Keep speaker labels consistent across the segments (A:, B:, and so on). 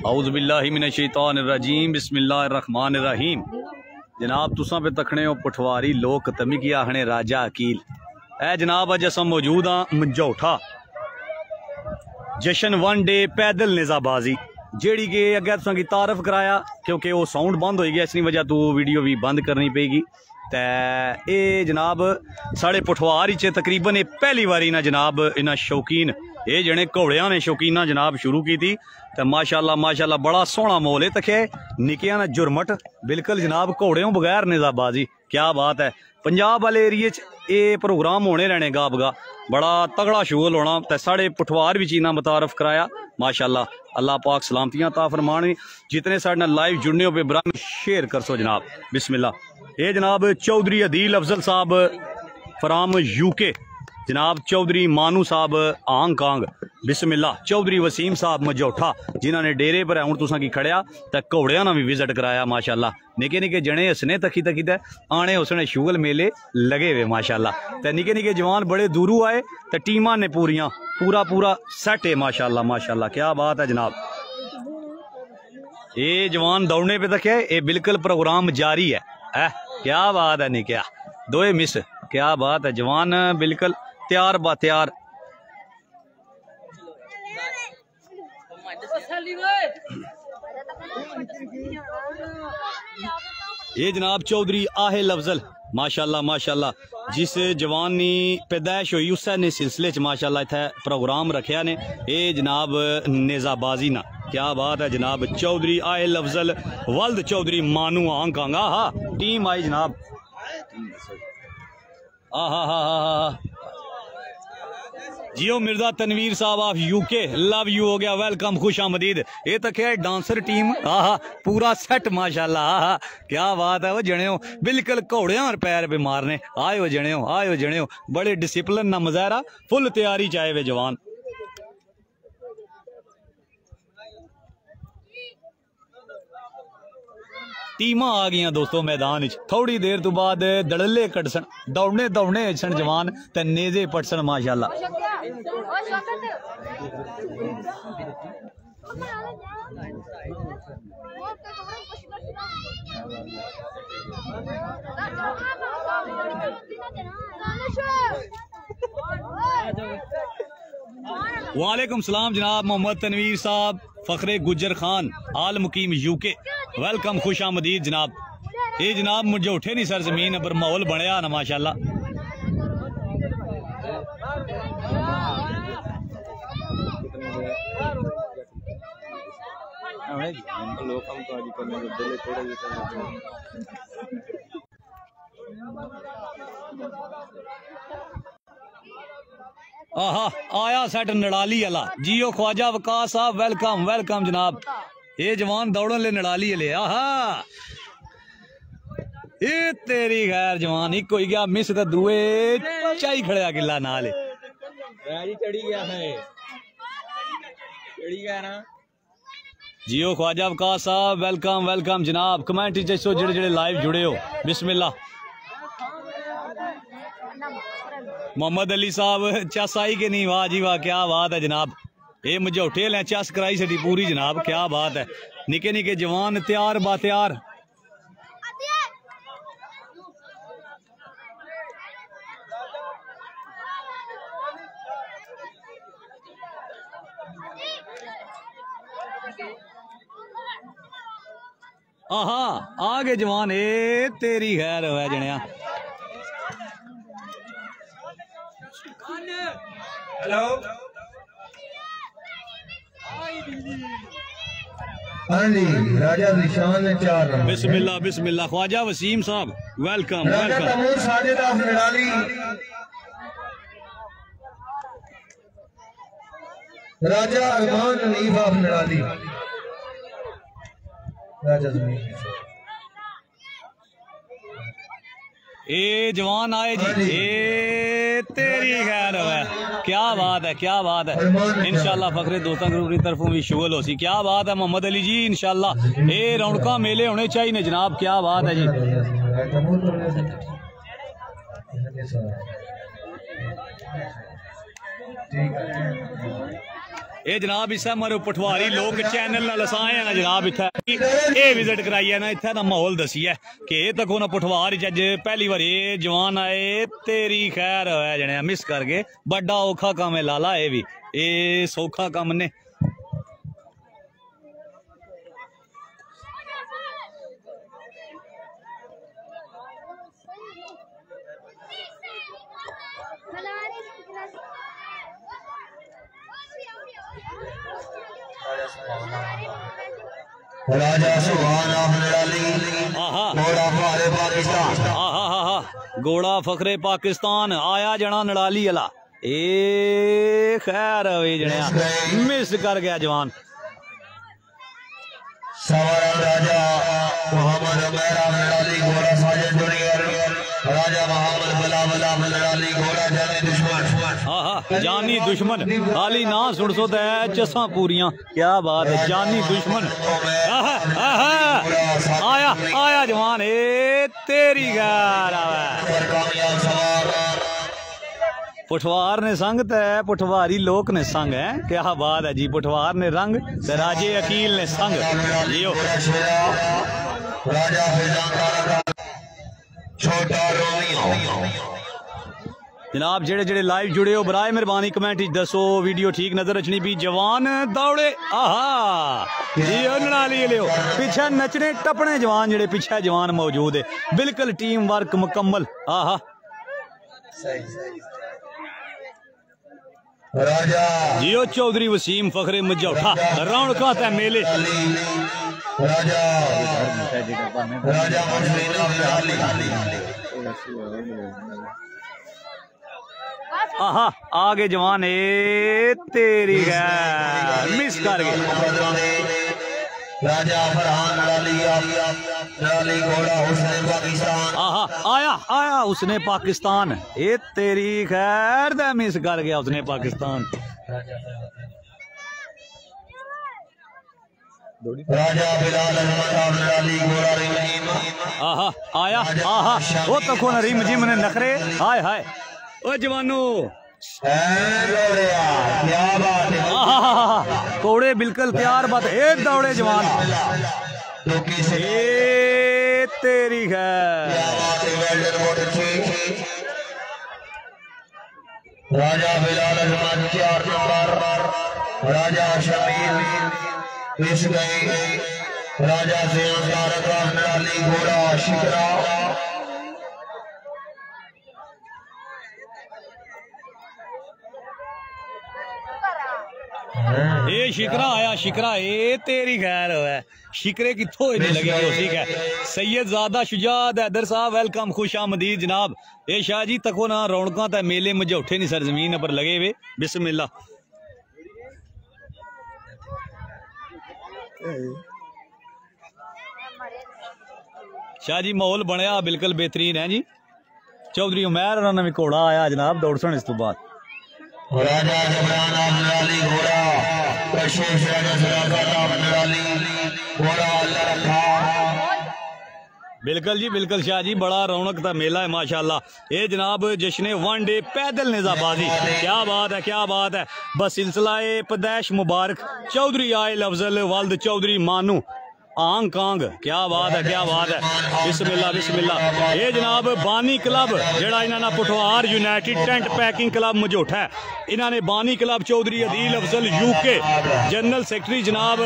A: औज़ुबिल्लाहि मिनश्शैतानिर्रजीम बिस्मिल्लाहिर्रहमानिर्रहीम। जनाब तुसां पे तकने हो पठवारी लोक तमी की आखने राजा अकील। ए जनाब अज अस मौजूद हाँ मंझौठा जशन वन डे पैदल निज़ाबाजी जेड़ी के अगे तुसां की तारफ कराया क्योंकि वो साउंड बंद हो गया इसकी वजह तो वीडियो भी बंद करनी पेगी। ते ये जनाब साढ़े पठवार च तकरीबन पहली बारी ना जनाब इन्ना शौकीन ये जने घोड़िया ने शौकीना जनाब शुरू की थी। तो माशाल्लाह माशाल्लाह बड़ा सोहना मोल है। तखे निकिया ना जुरमट बिल्कुल जनाब घोड़ियों बगैर निज़ाबाजी क्या बात है। पंजाब वाले एरिए ये प्रोग्राम होने रहने गा बगा बड़ा तगड़ा शोल होना। तो साढ़े पठवार भी चीना मुतारफ कराया माशाल्लाह। अल्लाह पाक सलामतियाँ ता फरमान। जितने साढ़े लाइव जुड़ने हो पे बराम शेयर कर सो जनाब बिस्मिल्लाह। ये जनाब चौधरी अदील अफजल साहब फ्राम यूके, जनाब चौधरी मानू साहब हांगकांग बिस्मिल्लाह, चौधरी वसीम साहब मजौठा जिन्होंने डेरे पर हूँ तुसा की खड़िया तो घोड़िया ना भी विजिट कराया माशाल्लाह। निके निके जने हसने तकी तकी ते आने उसने शुगल मेले लगे हुए माशाल्लाह। तो निके निके जवान बड़े दूरों आए तो टीमां ने पूरियां पूरा सेट है माशाल्लाह माशाल्लाह क्या बात है जनाब। ये जवान दौड़ने पे तक है ये बिल्कुल प्रोग्राम जारी है क्या बात है। नहीं क्या दोए मिस क्या बात है। जवान बिल्कुल तैयार बा तैयार। ये जनाब चौधरी आहिल अफजल माशाल्लाह माशाल्लाह जिस जवान की पैदाइश हुई उस ने सिलसिले च माशाल्लाह इत्थे प्रोग्राम रखा ने ये जनाब नेजाबाजी ना क्या बात है जनाब। चौधरी आहिल अफजल वल्द चौधरी मानू हांगकांग हा टीम आई जनाब। हा जियो मिर्जा तनवीर साहब ऑफ यूके लव यू हो गया वेलकम खुश आमदीद। ये तक है डांसर टीम पूरा सेट माशाल्लाह क्या बात है। वो जने हो बिल्कुल घोड़िया और पैर पे मारने आए हो जने हो बड़े डिसिप्लिन ना मुजाहरा फुल तैयारी चाहे वे जवान। टीमां आ गई दोस्तों मैदान थोड़ी देर तो बाद दड़ले कटसन दौड़ने सन जवान ते नेजे पटसन माशाल्लाह। वालेकुम सलाम जनाब मोहम्मद तनवीर साहब फखरे गुजर खान आल मुकीम यूके वेलकम खुश आमदीद जनाब। ये जनाब मुझे उठे नहीं सर जमीन पर माहौल बनया ना माशाल्लाह। आया सेट नड़ाली अला जियो ख्वाजा वकास साहब वेलकम वेलकम जनाब। ये जवान दौड़न ले नड़ाली ले ये तेरी खैर जवान एक हो गया मिस तो दुए चाई खड़िया किला नाल चढ़ी गया ना। जियो ख्वाजा वकास साहब वेलकम वेलकम जनाब। कमेंट जैसो जेड़े जेड़े लाइव जुड़े हो बिस्मिल्लाह। मोहम्मद अली साहब चस आई के नहीं वाह जी वाह क्या बात है जनाब। ये मुझे उठे लें चस कराई सटी पूरी जनाब क्या बात है। निके निके जवान तैयार बा तैयार। आ गए जवान ए तेरी खैर है जनिया।
B: हेलो हाँ जी राजा निशान ने 4 नंबर
A: बिस्मिल्लाह बिस्मिल्लाह। ख्वाजा वसीम साहब welcome
B: Raja Taimoor Sajid of Nadali Raja Arman Hanif of Nadali Raja
A: ए जवान आए जी ए तेरी खैर है क्या बात है क्या बात है। इंशाल्लाह फखरे दोस्तों ग्रुप की तरफों भी शुगल हो सी क्या बात है मोहम्मद अली जी इंशाल्लाह ये रौनका मेले होने चाहिए जनाब क्या बात है जी। ये जनाब इस मारो पठवारी लोग चैनल नाल अस आए ना जनाब इत्थे ये विजिट कराइए ना इत्थे दा माहौल दसिए कि तक ना पठवार अज पहली बार जवान आए तेरी खैर है जने मिस कर गए बड़ा औखा काम है लाला ये भी ये सौखा काम ने
B: राजा सुभान
A: घोड़ा फखरे पाकिस्तान आया जना नड़ाली अला ए खैर जने मिस कर गया जवान
B: सवारा राजा मोहम्मद मेरा नड़ाली घोड़ा साजन जूनियर राजा मोहम्मद बला नड़ाली घोड़ा जाने दुश्मन
A: जानी दुश्मन खाली ना सुन सो चसा पूरियां क्या बात है जानी दुश्मन आया आया जवान ए तेरी गैर पुठवार ने संग ते पुठवारी लोक ने संग है क्या बात है जी पुठवार ने रंग ते राजे अकील ने संग जियो जनाब जेड़े जेड़े लाइव जुड़े हो बराए मेहरबानी कमेंट दसो वीडियो ठीक नजर रखनी भी जवान दौड़े नड़ाली लियो पीछे नचने टपने जवान जेड़े पीछे जवान मौजूद है बिल्कुल टीम वर्क मुकम्मल जियो चौधरी वसीम फखरे मजौठा रौनका ते मेले आगे जवान ए तेरी मिस कर गए
B: राजा फरहान घोड़ा उसने पाकिस्तान
A: आया आया उसने पाकिस्तान ए तेरी खैर दे मिस कर गया उसने पाकिस्तान
B: राजा बिलाल घोड़ा
A: आया वो तको न रिम जिम ने नखरे हाय हाय ओ जवानो
B: क्या बात है
A: कोड़े बिल्कुल तैयार बात ए दौड़े जवान ए तेरी
B: राजा बिलाल 4 नंबर राजा शमीर इस गए राजा से घोड़ा शिकरा
A: ये शिकरा आया शिकरा ए तेरी खैर है शिकरे कितों इन्हें लगे हो ठीक है सैयद ज़ादा शुजात हैदर साहब वेलकम खुश आमदीद जनाब ए शाह जी तको ना रौनका ते मेले मजौठे नहीं सरजमीन पर लगे हुए बिस्मिल्लाह शाह जी माहौल बनया बिल्कुल बेहतरीन है जी चौधरी उमैर और भी घोड़ा आया जनाब दौड़ सुन इस तो बाद
B: राजा जबरान घोड़ा
A: बिल्कुल जी बिल्कुल शाह जी बड़ा रौनक का मेला है माशाल्लाह ये जनाब जश्न वन डे पैदल नेजाबाजी क्या बात है बस सिलसिला पैदाइश मुबारक चौधरी आयल अफजल वालद चौधरी मानू आंग कांग क्या बात है बिस्मिल्लाह बिस्मिल्लाह ये जनाब बानी क्लब जड़ा इन्होंने Pothwar United tent packing club मजोठा है इन्होंने Bani club Chaudhary Adeel Afzal UK general secretary जनाब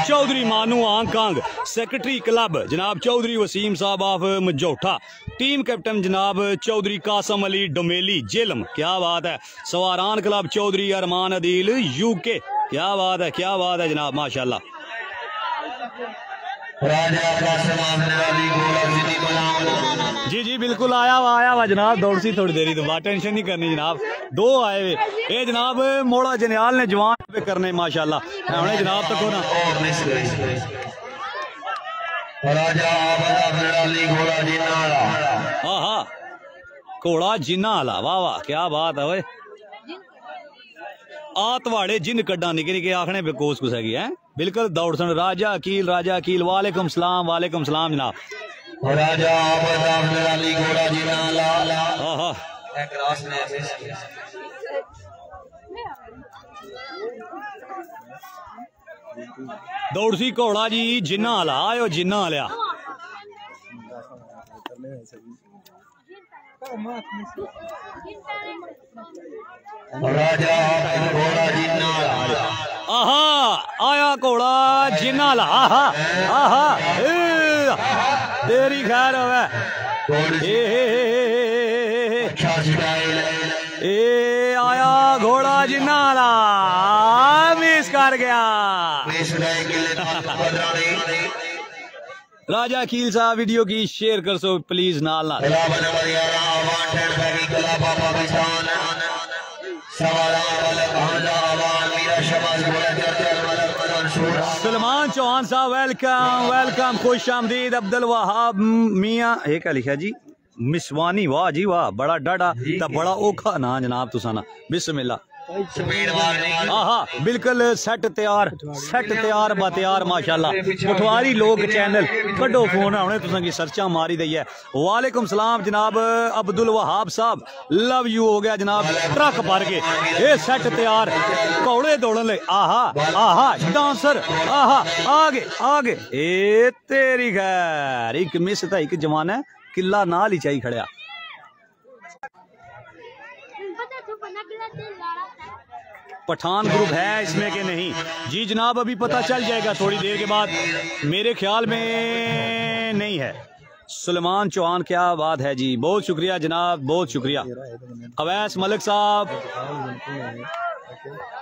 A: चौधरी मानू आंग कांग सेक्रेटरी क्लब जनाब चौधरी वसीम साहब ऑफ मजोठा टीम कैप्टन जनाब चौधरी कासम अली डोमेली जेलम क्या बात है सवारान क्लब चौधरी अरमान अदील यूके क्या बात है जनाब माशाल्लाह जी जी बिल्कुल आया हुआ जनाब दौड़ सी थोड़ी देरी तो बात टेंशन नहीं करनी जनाब दो आए हुए ये जनाब मोड़ा जनियाल ने जवान पे करने माशाल्लाह हमने जनाब तक ना हाँ घोड़ा जिन्ना वाला वाह वाह क्या बात है भाई आतवाड़े जिन कड्डा निके निके आखने पे कोस कुछ है बिल्कुल दौड़ सुन राजा अकील वालेकुम सलाम जनाब
B: राजा
A: दौड़ सी घोड़ा जी जिन्ना वाला आयो जिन्ना वाला आहा आया घोड़ा जिन्ना वाला आहा आहा तेरी खैर है ए आया घोड़ा जिन्ना वाला मिस कर गया। राजा कील साहब वीडियो की शेयर कर सो प्लीज नाल नाल। सलमान चौहान साहब वेलकम वेलकम खुश आमदीद। अब्दुल वहाब मियाँ ये क्या लिखा जी मिसवानी वाह जी वाह बड़ा डाडा ता बड़ा औखा ना जनाब तुसाना बिस्मिल्लाह। आहा बिल्कुल सेट तैयार बा तैयार माशाल्लाह। पटवारी लोग चैनल कड्डो फोन हुणे तुसां की सर्चा मारी दी है। वालेकुम सलाम जनाब अब्दुल वहाब साहब लव यू हो गया जनाब ट्रक भर के ये सेट तैयार घोड़े दौड़न ले। आहा आहा डांसर आहा आगे आगे ए तेरी खैर एक मिस था एक जमाना किला नाल ही चाहिए खड़िया। पठान ग्रुप है इसमें के नहीं जी जनाब अभी पता चल जाएगा थोड़ी देर के बाद मेरे ख्याल में नहीं है। सलमान चौहान क्या बात है जी बहुत शुक्रिया जनाब बहुत शुक्रिया। अवैस मलिक साहब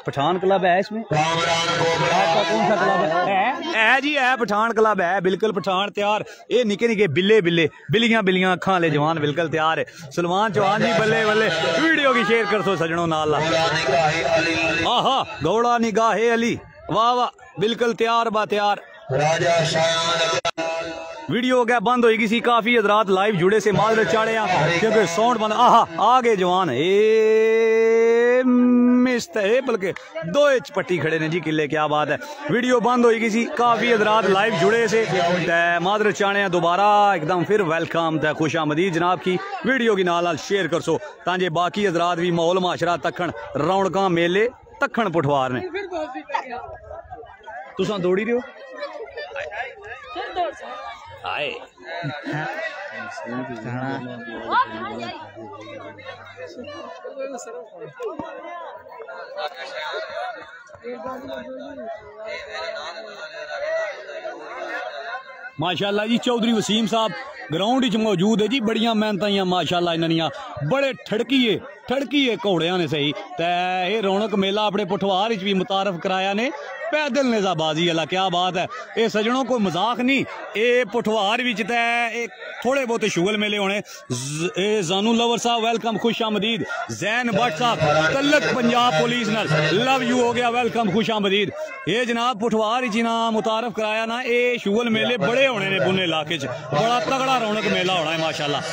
A: पठान क्लब है इसमें आपका कौन सा क्लब है जी है पठान क्लब है बिल्कुल पठान तैयार। ये निके निके बिल्ले बिल्ले बिल्लियां बिल्लियां अखा वाले जवान बिल्कुल तैयार है। सलमान चौहान जी बल्ले बल्ले वीडियो की शेयर कर सो सजनों नाल। आहा घोड़ा निगाहे अली वाह वाह बिल्कुल तैयार बा तैयार। वीडियो हो गया बंद होगी सी काफी हजरात लाइव जुड़े से माजरत चाड़े क्योंकि साउंड बंद। आहा आगे जवान ए मिस्त है बल्कि 2 इंच पट्टी खड़े ने जी किले क्या बात है। वीडियो बंद होगी सी काफी हजरात लाइव जुड़े से माजरत चाड़े दोबारा एकदम फिर वेलकम तै खुश आमदीद जनाब की वीडियो की नाल शेयर कर सो तांजे बाकी हजरात भी माहौल माशरा तखन रौनक मेले तखन पुठवार ने तुसा दौड़ी रहे हो आए माशाल्लाह जी चौधरी वसीम साहब ग्राउंड मौजूद है जी बड़िया मेहनत माशाल्लाह इन्होंने बड़े ठड़कीए घोड़िया ने सही ते रौनक मेला अपने पुठवार भी मुतारफ कराया ने पैदल नेजाबाजी अला क्या बात है। ये सजनों को मजाक नहीं ये पुठवार भी थोड़े बहुत शुगल मेले होने। जानू लवर साहब वेलकम खुश आमदीद। जैन भट्ट साहब तलक पंजाब पुलिस नाल लव यू हो गया वेलकम खुश आमदीद। ये जनाब पुठवार जी ना मुतारफ कराया ना ये शुगल मेले बड़े होने ने पुणे इलाके च बड़ा तगड़ा रौनक मेला होना है माशाल्लाह।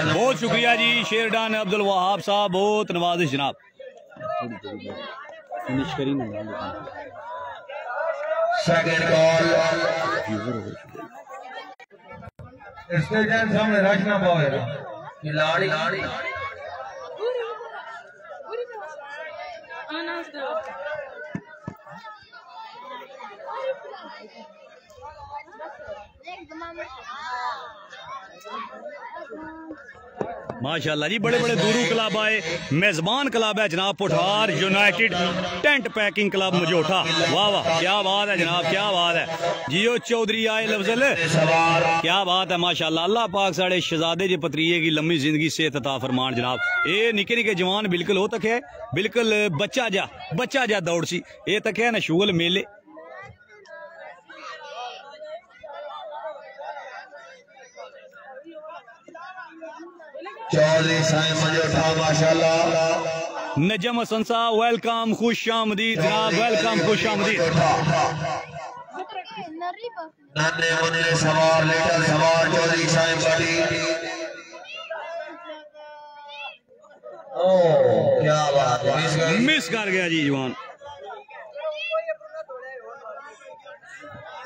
A: बहुत शुक्रिया जी शेरडान अब्दुल वहाब साहब बहुत नवाजिश जनाब। फिनिश करी
B: सामने रखना पाएगा खिलाड़ी
A: माशाल्लाह जी बड़े बड़े दूरू क्लब आए मेजबान क्लब है जनाब पुठार United tent packing club Majotha वाह वाह क्या बात है जनाब क्या बात है। जियो चौधरी आए लफजल क्या बात है माशाल्लाह। अल्लाह पाक साढ़े शहजादे जे पत्रिये की लंबी जिंदगी सेहत अता फरमान जनाब। ये निके निके जवान बिल्कुल हो तक है बिल्कुल बच्चा जा दौड़ सी ये तक है ना शुगल मेले
B: चौधरी साईं मजोठा माशाल्लाह।
A: नजम हसन साहब वेलकम खुश आमदीद जनाब वेलकम खुश आमदीद।
B: नन्हे मुन्ने सवार लेटर सवार चौधरी साईं बड़ी ओ क्या बात है
A: मिस कर गया जी जवान।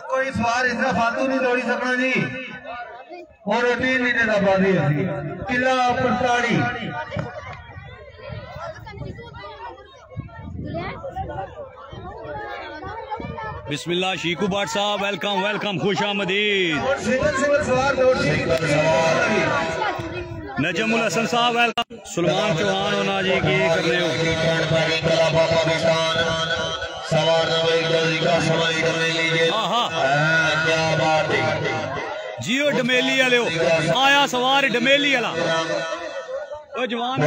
B: कोई सवार इतना फालतू नहीं दौड़ी सकना जी और 3 निजाबादी किला पटाड़ी
A: बिस्मिल्लाह शीकू बाट साहब वेलकम वेलकम खुश आमदीद। नजमुल हसन साहब वेलकम। सुलेमान चौहान होना जी की कर रहे हो जियो डमेली वाले हो आया सवार डमेली वाला जवान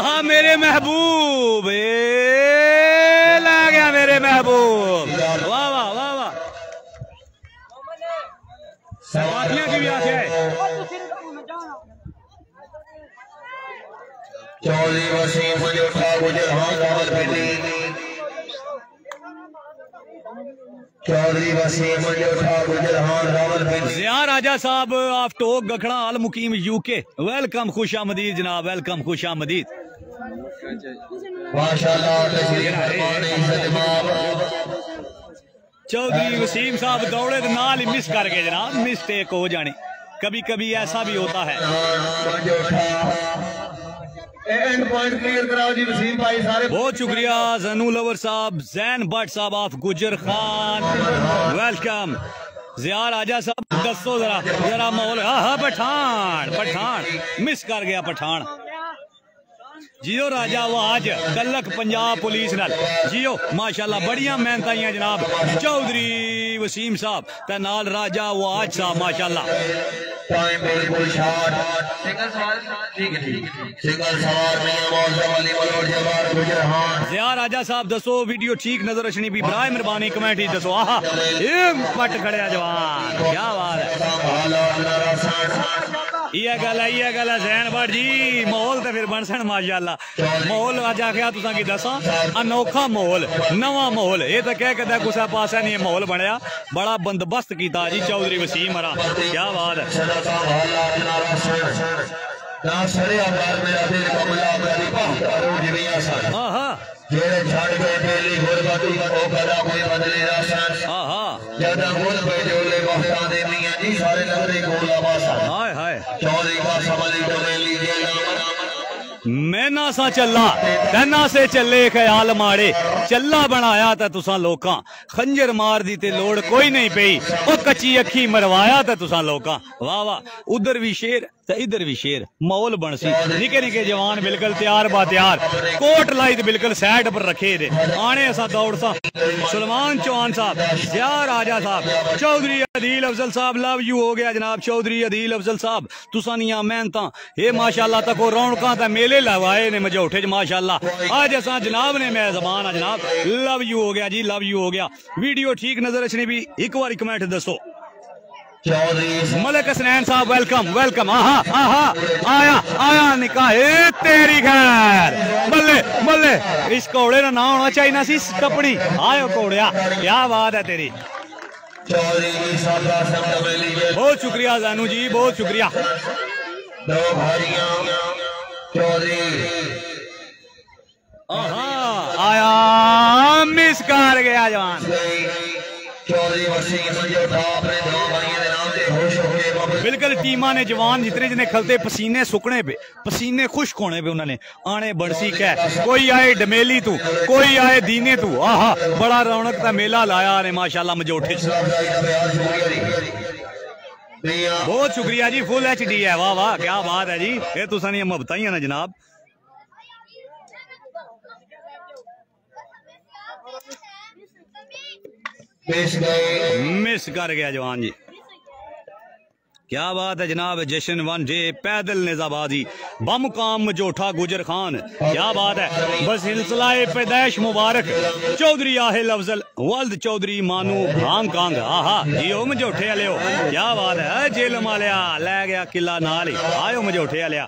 A: हाँ मेरे महबूब ला गया मेरे महबूब वाह वाह वाह वाह सवातियां की भी आंखें है।
B: चौधरी वसीम मजोठा गुजर हाँ रावलपिंडी चौधरी वसीम मजोठा गुजर हाँ रावलपिंडी।
A: ज़िया राजा साहब ऑफ टोक गखड़ा आल मुकीम यूके वेलकम खुश आमदीद जनाब वेलकम खुश आमदीद। चौधरी वसीम साहब दौड़े तो नाल ही मिस कर गए जनाब मिस्टेक हो जानी कभी कभी ऐसा भी होता है।
B: एंड पॉइंट क्लियर कराओ जी वसीम भाई सारे
A: बहुत शुक्रिया जैनुल लवर साहब जैन भट्ट साहब ऑफ गुजर खान वेलकम। ज़िया राजा साहब दसो जरा जरा माहौल हाँ पठान पठान मिस कर गया पठान जियो राजा वाज कलक पंजाब पुलिस नाल जियो माशाल्लाह बढ़िया मेहनताइयां जनाब चौधरी वसीम साहब ते नाल राजा वाज साहब माशाल्लाह।
B: टाइम बिल्कुल शॉट सिंगल सवार ठीक है सिंगल सवार में मौजूद वाली मलोड़ जवार गुजर हां।
A: ज़िया राजा साहब दसो वीडियो ठीक नजर अचनी भी बराए मेहरबानी कमेंट ही दसो आहा ये पट खड़िया जवान क्या बात है ये गल है जैन भट्ट जी माहौल तो फिर बन सन माशाल्लाह माहौल अज आख्या तुसा की दसा अनोखा माहौल नवा माहौल ये तो कह के कुछ पासा नहीं माहौल बनया बड़ा बंदोबस्त किया जी चौधरी वसीम हरा क्या बात है। मैं ना सा चला कहना से चले ख्याल माड़े चला बनाया तो तुसा लोकां खंजर मार दी ते लोड़ कोई नहीं पई ओ कच्ची अखी मरवाया तो तुसा लोकां वाह वाह उधर भी शेर ते इधर भी शेर माहौल बनसी निके निके जवान बिल्कुल तैयार बा तैयार कोट लाई ते बिल्कुल साइड पर रखे दे आने असा दौड़ सा सुलेमान चौहान साहब ज़िया राजा साहब चौधरी अदील अफजल साहब लव यू हो गया जनाब चौधरी अदील अफजल साहब तुसानियां मेहनतां ये माशाल्लाह तको रौनकां ते मेले लवाए ने मजोठे च माशाल्लाह आज असा जनाब ने मेहमान आ जनाब लव यू हो गया जी लव यू हो गया वीडियो ठीक नजर अचनी भी एक बार कमेंट दसो। मलिक हसनैन साहब वेलकम वेलकम आहा आहा आया आया निकाह तेरी खैर बल्ले बल्ले इस कोड़े का नाम होना चाहिए ना सी कपड़ी आयो कोड़िया क्या बात है तेरी बहुत शुक्रिया जानू जी बहुत शुक्रिया। आया मिस कर गया जवान बिल्कुल टीमा ने जवान जितने जितने खलते पसीने सुकने पे पसीने खुश्क होने पे उन्होंने आने बड़सी कह कोई आए डमेली तू कोई आए दीने तू आहा बड़ा रौनक का मेला लाया ने माशाल्लाह मजोठे बहुत शुक्रिया जी फुल HD है वाह वाह क्या बात है जी ये तुसा नहीं बताइए ना जनाब। मिस कर गया जवान जी क्या बात है जनाब जश्न वन डे पैदल नेजाबाजी बमुकाम मजोठा गुजर खान क्या बात है बस सिलसिलाए पैदाइश मुबारक चौधरी आहिल अफजल वल्द चौधरी मानू हांगकांग आहा जियो मजोठे वाले हो क्या बात है जेल मालिया लै गया किला नाल ही आयो मजोठे वाले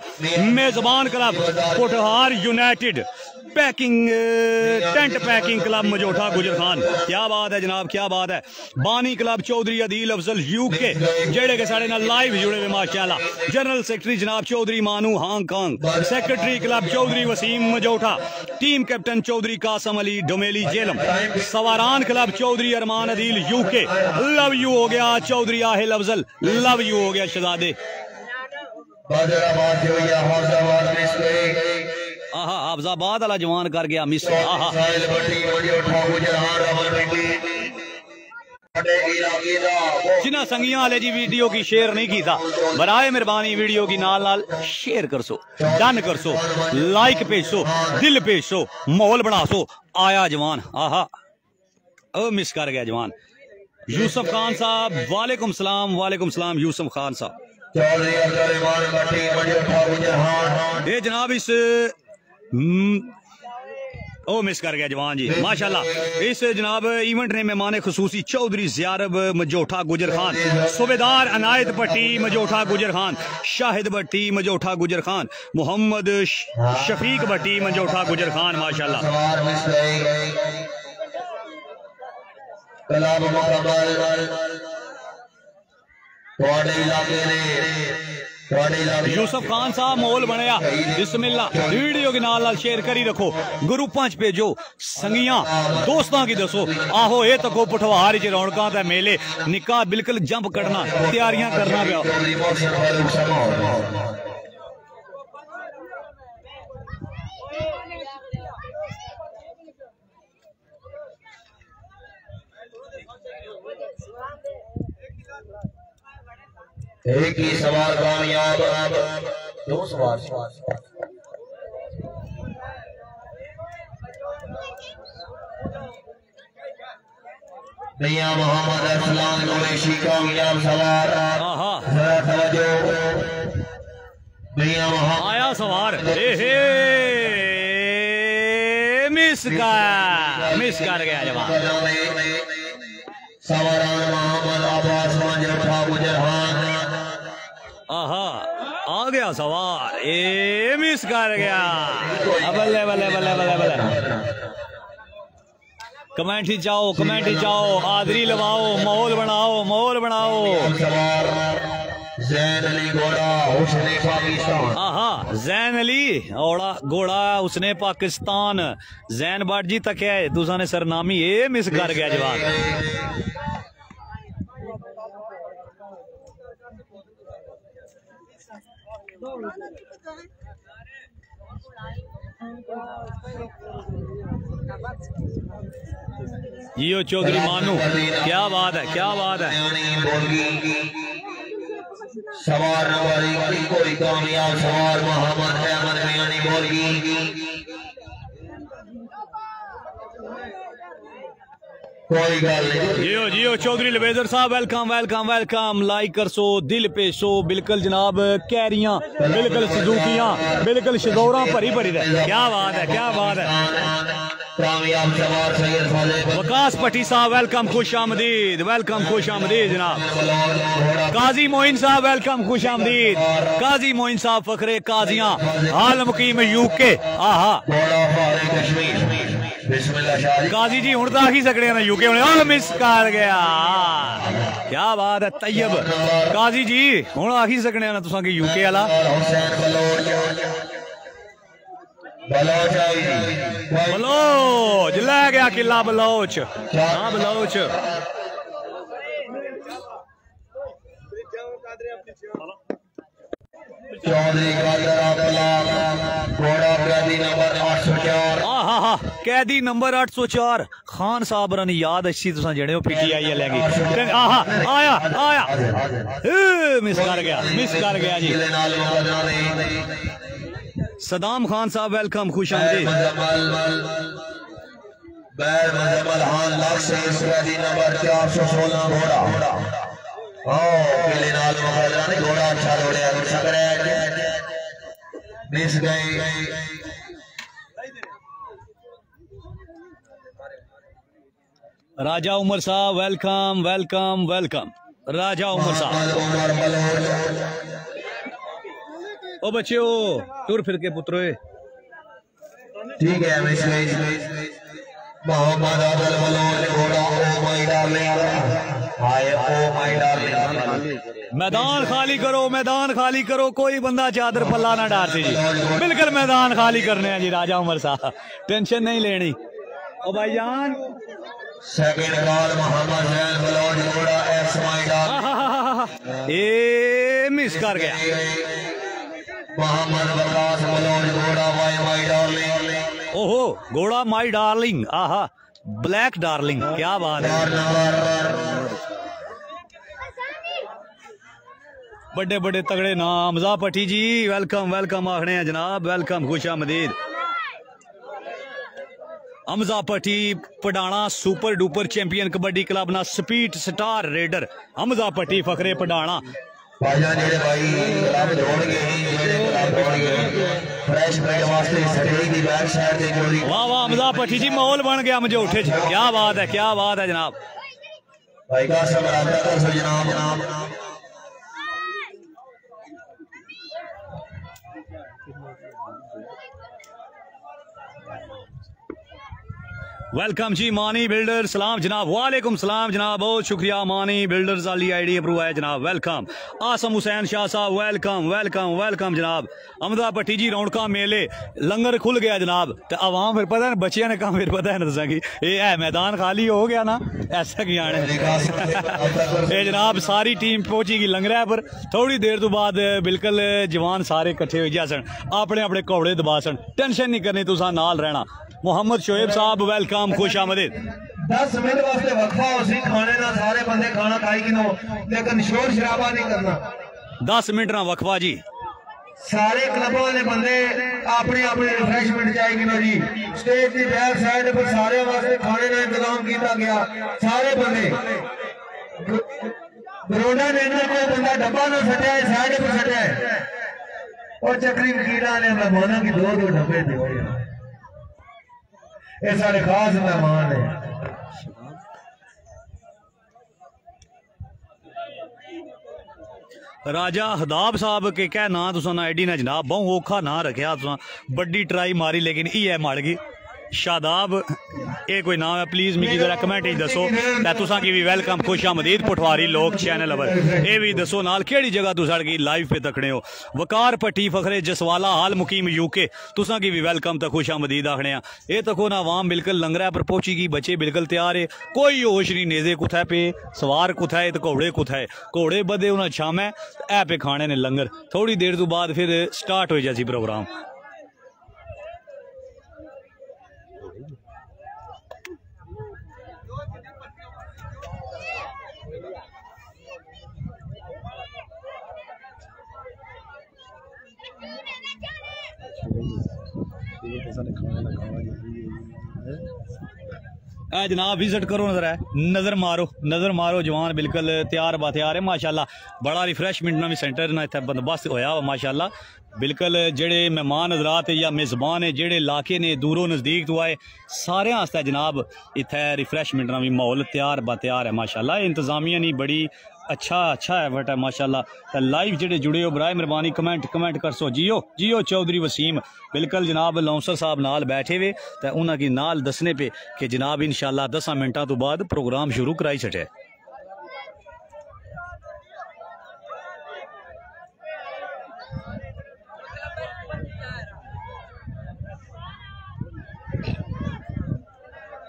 A: मेजबान club Pothohar united packing tent packing club Majotha Gujar Khan. क्या बात है जनाब, क्या बात है। बानी क्लब चौधरी अदील अफजल यूके जेड़े के साढ़े नाल लाइव जुड़े हुए माशाल्लाह। जनरल सेक्रेटरी जनाब Chaudhary Manu Hong Kong, secretary club Chaudhry Waseem Majotha, team captain Chaudhry Qasim Ali Domeli Jhelum, Sawaran club Chaudhry Arman Adeel UK, love you हो गया चौधरी आहिल अफजल, लव यू हो गया शहजादे। आहा हाफजाबाद वाला जवान कर गया मिस। आहा जिन्हें संगियां वाले जी वीडियो की शेयर नहीं की था बराए मेहरबानी वीडियो की नाल नाल शेयर कर सो, डन कर सो, लाइक भेजो, दिल भेजो, माहौल बना सो। आया जवान, आहा ओ मिस कर गया जवान। यूसुफ खान साहब वालेकुम सलाम, वालेकुम सलाम यूसुफ खान साहब। ये जनाब इस ओ मिस कर गया जवान जी माशाल्लाह। इस जनाब इवेंट ने मेहमान खसूसी चौधरी ज़ियारब मजोठा गुजर खान, सूबेदार अनायत भट्टी मजोठा गुजर खान, शाहिद भट्टी मजोठा गुजर खान, मोहम्मद शफीक भट्टी मजोठा गुजर खान माशाल्लाह। यूसुफ खान साहब माहौल बनया बिस्मिल्लाह। वीडियो के नाल शेयर करी रखो, ग्रुपां च भेजो, संगियां दोस्तां की दसो। आहो ये तको पठवार च रौनकां ते मेले निक्का बिल्कुल जंप कटना, तैयारियां करना पिया।
B: एक ही सवाल कामयाब, दो सवाल मियां मोहम्मद असलाम कुरैशी कामयाब सवार। मियां मोहम्मद
A: आया सवार, मिस कर गया जवान।
B: सवारान मोहम्मद अब्बास मजोठा गुजर खान।
A: आहा आ गया सवार, ए मिस कर गया। बल्ले बल्ले बल्ले बल्ले बल्ले। कमेंट ही जाओ, कमेंट ही जाओ, हाजरी लगाओ, माहौल बनाओ, माहौल बनाओ।
B: जैन अली घोड़ा उसने पाकिस्तान।
A: आहा जैन अली घोड़ा उसने पाकिस्तान। जैन बाट जी तक है दूसरा ने सरनामी, ए मिस कर गया जवान। जियो चौधरी मानू, क्या बात है, क्या बात है।
B: सवार नवारी कोई कामयाब सवार मोहम्मद अहमद मियानी बोलगी। कोई गल नहीं।
A: जियो जियो चौधरी लवेजर साहब वेलकम वेलकम वेलकम। लाइक कर सो, दिल पेशो, बिल्कुल जनाब कैरियां, बिल्कुल सजूकियां, बिल्कुल शदौरा भरी भरी दे। क्या बात है, क्या बात है। वकास पट्टी साहब वेलकम, खुश आमदीद, वेलकम, खुश आमदीद जनाब। काजी मोइन साहब वेलकम, खुश आमदीद। काजी मोइन साहब फखरे काजियां, हाल मुकीम यूके। आहा काजी जी हुण तां आखी सकदे ना यूके हुण मिस कर गया। क्या बात है तैयब काजी जी, हुण आखी सकदे ना तुसां कि यूके वाला। बलोच लै गया किला बलोच। हाँ बलोच कैदी नंबर 804 खान साहब रन याद अच्छी तुसा जड़े हो पीटीआई लेंगे। आहा आया आया मिस कर गया, मिस कर गया जी। सदाम खान साहब वेलकम, खुश आमदीद।
B: घोड़ा अच्छा मिस गए।
A: राजा उमर साहब वेलकम वेलकम वेलकम। राजा उमर साहब ओ बच्चे टुर फिर के पुत्रो
B: ठीक है मोहम्मद अदल बलोच घोड़ा oh my darling hi oh my darling.
A: मैदान खाली करो, मैदान खाली करो, कोई बंदा चादर पल्ला ना डालते जी, बिल्कुल मैदान खाली करने हैं जी राजा उमर साहब, टेंशन नहीं लेनी। ओ भाईजान
B: सेकंड कॉल मोहम्मद जैन बलोच घोड़ा एस माय डार्लिंग,
A: ए मिस कर गया।
B: मोहम्मद वकास बलोच घोड़ा वाई माय डार्लिंग।
A: ओहो घोड़ा माई डार्लिंग, आहा ब्लैक डार्लिंग, क्या बात है। बड़े बड़े तगड़े नाम, हमजा पट्टी जी वेलकम वेलकम आखने हैं जनाब, वेलकम खुश आमदीद। Hamza Patti Padana super duper champion kabaddi club ना speed star raider Hamza Patti Fakhre पडाना
B: भाईजान जेड़े भाई क्लब छोड़ गए जेड़े क्लब छोड़ गए फ्रेश ब्रेड वास्ते स्टेज दी बैक साइड ते जोड़ी।
A: वाह वाह हमजा पट्टी जी माहौल बन गया मुझे उठे, क्या बात है, क्या बात है जनाब।
B: भाई का समराता कर जनाब।
A: वेलकम जी मानी बिल्डर, सलाम जनाब, वालेकुम सलाम जनाब, बहुत शुक्रिया मानी बिल्डर्स वाली आईडी अप्रूव है जनाब, वेलकम। आसम हुसैन शाह साहब वेलकम वेलकम वेलकम जनाब। अमदा भट्टी जी रौनका मेले लंगर खुल गया जनाब, तो आवाम फिर पता है बच्चियां ने कहा फिर पता है ना दसा कि ये है मैदान खाली हो गया ना, ऐसा कि आने ये जनाब सारी टीम पहुंची गई लंगरै पर, थोड़ी देर तो बाद बिल्कुल जवान सारे इकट्ठे हो गया सन, अपने अपने घोड़े दबा सन, टेंशन नहीं करनी, तुसा नाल रहना। मोहम्मद शोएब साहब वेलकम खुश आमदीद।
B: 10 मिनट वास्ते वक्फा उसी खाने ना सारे बंदे खाना खाई कि नो, लेकिन शोर शराबा नहीं करना।
A: 10 मिनट ना वक्फा जी,
B: सारे क्लबों वाले बंदे अपने अपने रिफ्रेशमेंट चाहिए नो जी। स्टेज की बैक साइड पर सारे वास्ते खाने का इंतजाम किया गया, सारे बंदे बरोडा ने कोई बंदा डब्बा ना सटिया है, साइड पर सटिया है और चक्री वकीला ने मेहमानों की 2-2 डब्बे दे, ये सारे खास मेहमान है।
A: राजा हदाब साहब के क्या ना तुसा ना आईडी ना जनाब, बहु औखा ना रखा तुसा, बड़ी ट्राई मारी लेकिन ये मड़ गई। शादाब ये कोई नाम है, प्लीज मिगी जरा कमेंट ही दसो, तुसा की भी वेलकम खुश आमदीद पटवारी लोग चैनल पर, ये भी दसो नाल केड़ी जगह तुसा की लाइव पे तकने हो। वकार भट्टी फखरे जसवाला हाल मुकीम यूके, तुसा की भी वेलकम तो खुश आमदीद आखने। ये तको ना आवाम बिल्कुल लंगरै पर पहुंची गई, बच्चे बिल्कुल तैयार है, कोई होश नहीं, नेजे कुथै पे सवार कुथै तो घोड़े कुथै, घोड़े बदे उन्हें शाम है ऐ पे खाने ने लंगर, थोड़ी देर तो बाद फिर स्टार्ट हो जासी प्रोग्राम। जनाब विजिट करो, नजर मारो, नजर मारो, जवान बिल्कुल तैयार बातयार है माशाल्लाह, बड़ा रिफ्रेशमेंट ना भी सेंटर ना इतना बंदोबस्त होया माशाल्लाह, बिल्कुल जेड़े मेहमान हजरात या मेज़बान है जेड़े इलाके ने दूरों नज़दीक तो आए सारे आस्ते जनाब इतने रिफ्रेशमेंट ना भी माहौल तैयार बातयार है माशाल्लाह, इंतजामिया नहीं बड़ी अच्छा है बट है माशाल्लाह। तो लाइव जेडे जुड़े हो बराए मेहरबानी कमेंट कर सो। जियो चौधरी वसीम बिल्कुल जनाब लौंसर साहब नाल बैठे हुए, तो उन्होंने नाल दसने पे कि जनाब इंशाल्लाह 10 मिनटों तो बाद प्रोग्राम शुरू कराई छड़े।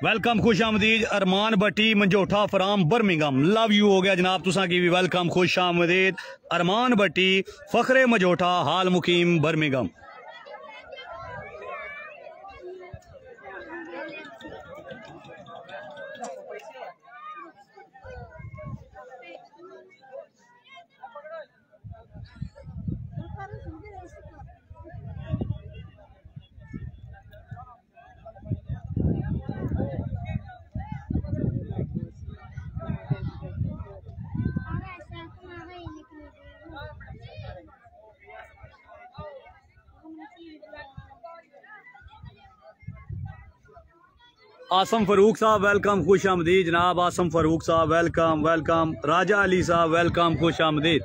A: वेलकम खुश आमदीद अरमान भट्टी मंजोठा फ्राम बर्मिंघम, लव यू हो गया जनाब, तुसा की भी वेलकम खुश आमदीद अरमान भट्टी फखरे मंजोठा हाल मुकीम बर्मिंघम। आसम फरूक साहब वेलकम खुश आमदीद जनाब, आसम फरूक साहब वेलकम, राजा अली साहब वेलकम खुश आमदीद।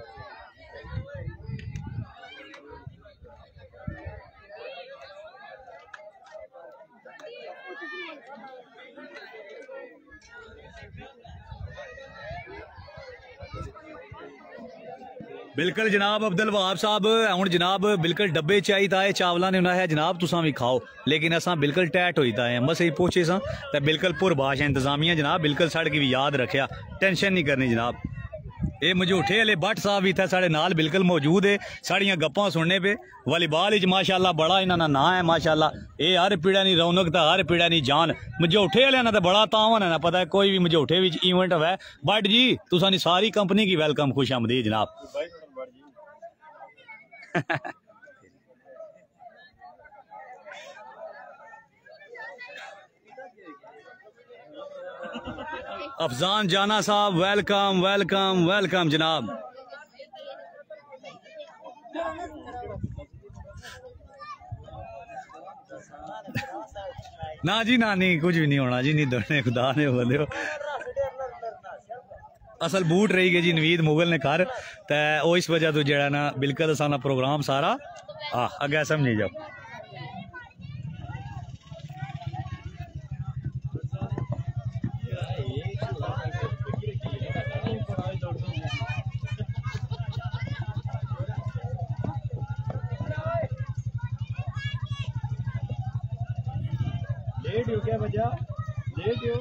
A: बिल्कुल जनाब अब्दुल वहाब साहब हूँ जनाब बिल्कुल डब्बे चाहिए था चावलों ने उन्हें जनाब तुसा भी खाओ लेकिन असा बिल्कुल टैट होई था बस यही पहुंचे सा तो बिल्कुल पुरबाश इंतजामिया जनाब बिल्कुल साढ़े की भी याद रखा टेंशन नहीं करनी जनाब। ये मजूठे वाले भट्ट साहब भी इतने साढ़े नाल बिल्कुल मौजूद है साड़ियाँ गप्पां सुनने पे वालीबाल माशाल्लाह बड़ा इन्होंने ना है माशाल्लाह ये हर पीड़ा नहीं रौनक तो हर पीड़ा नहीं जान मजूठे वाले तो बड़ा तावन है ना पता है कोई भी मजूठे विच इवेंट है बट जी तुसानी सारी कंपनी की वेलकम खुश आमदीद जनाब। अफजान जाना साहब वेलकम वेलकम वेलकम जनाब। ना जी ना नहीं कुछ भी नहीं होना जी नहीं दौड़ने खुदा ने बोले असल बूट रही गई जी नवीद मुगल ने घर तो इस वजह तो जरा ना बिल्कुल साना प्रोग्राम सारा अगे समझी जाओ। लेट हो क्या बजा लेट हो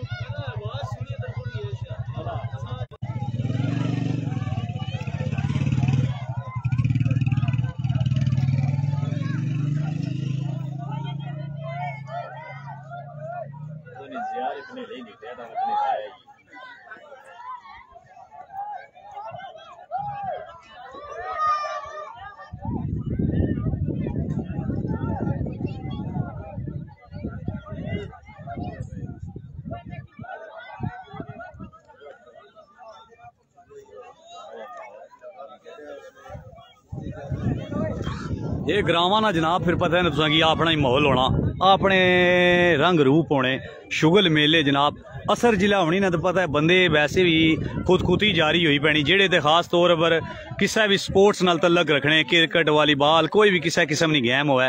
A: ये ग्रावां ना जनाब फिर पता है ना तुसा कि अपना ही माहौल होना अपने रंग रूप होने शुगल मेले जनाब असर जिला होनी ना तो पता है बंदे वैसे भी खुदकुती जारी हुई पैनी जेड़े ते खास तौर पर किसी भी स्पोर्ट्स नाल तल्लक रखने क्रिकेट वालीबाल कोई भी किसी किस्म की गेम होवे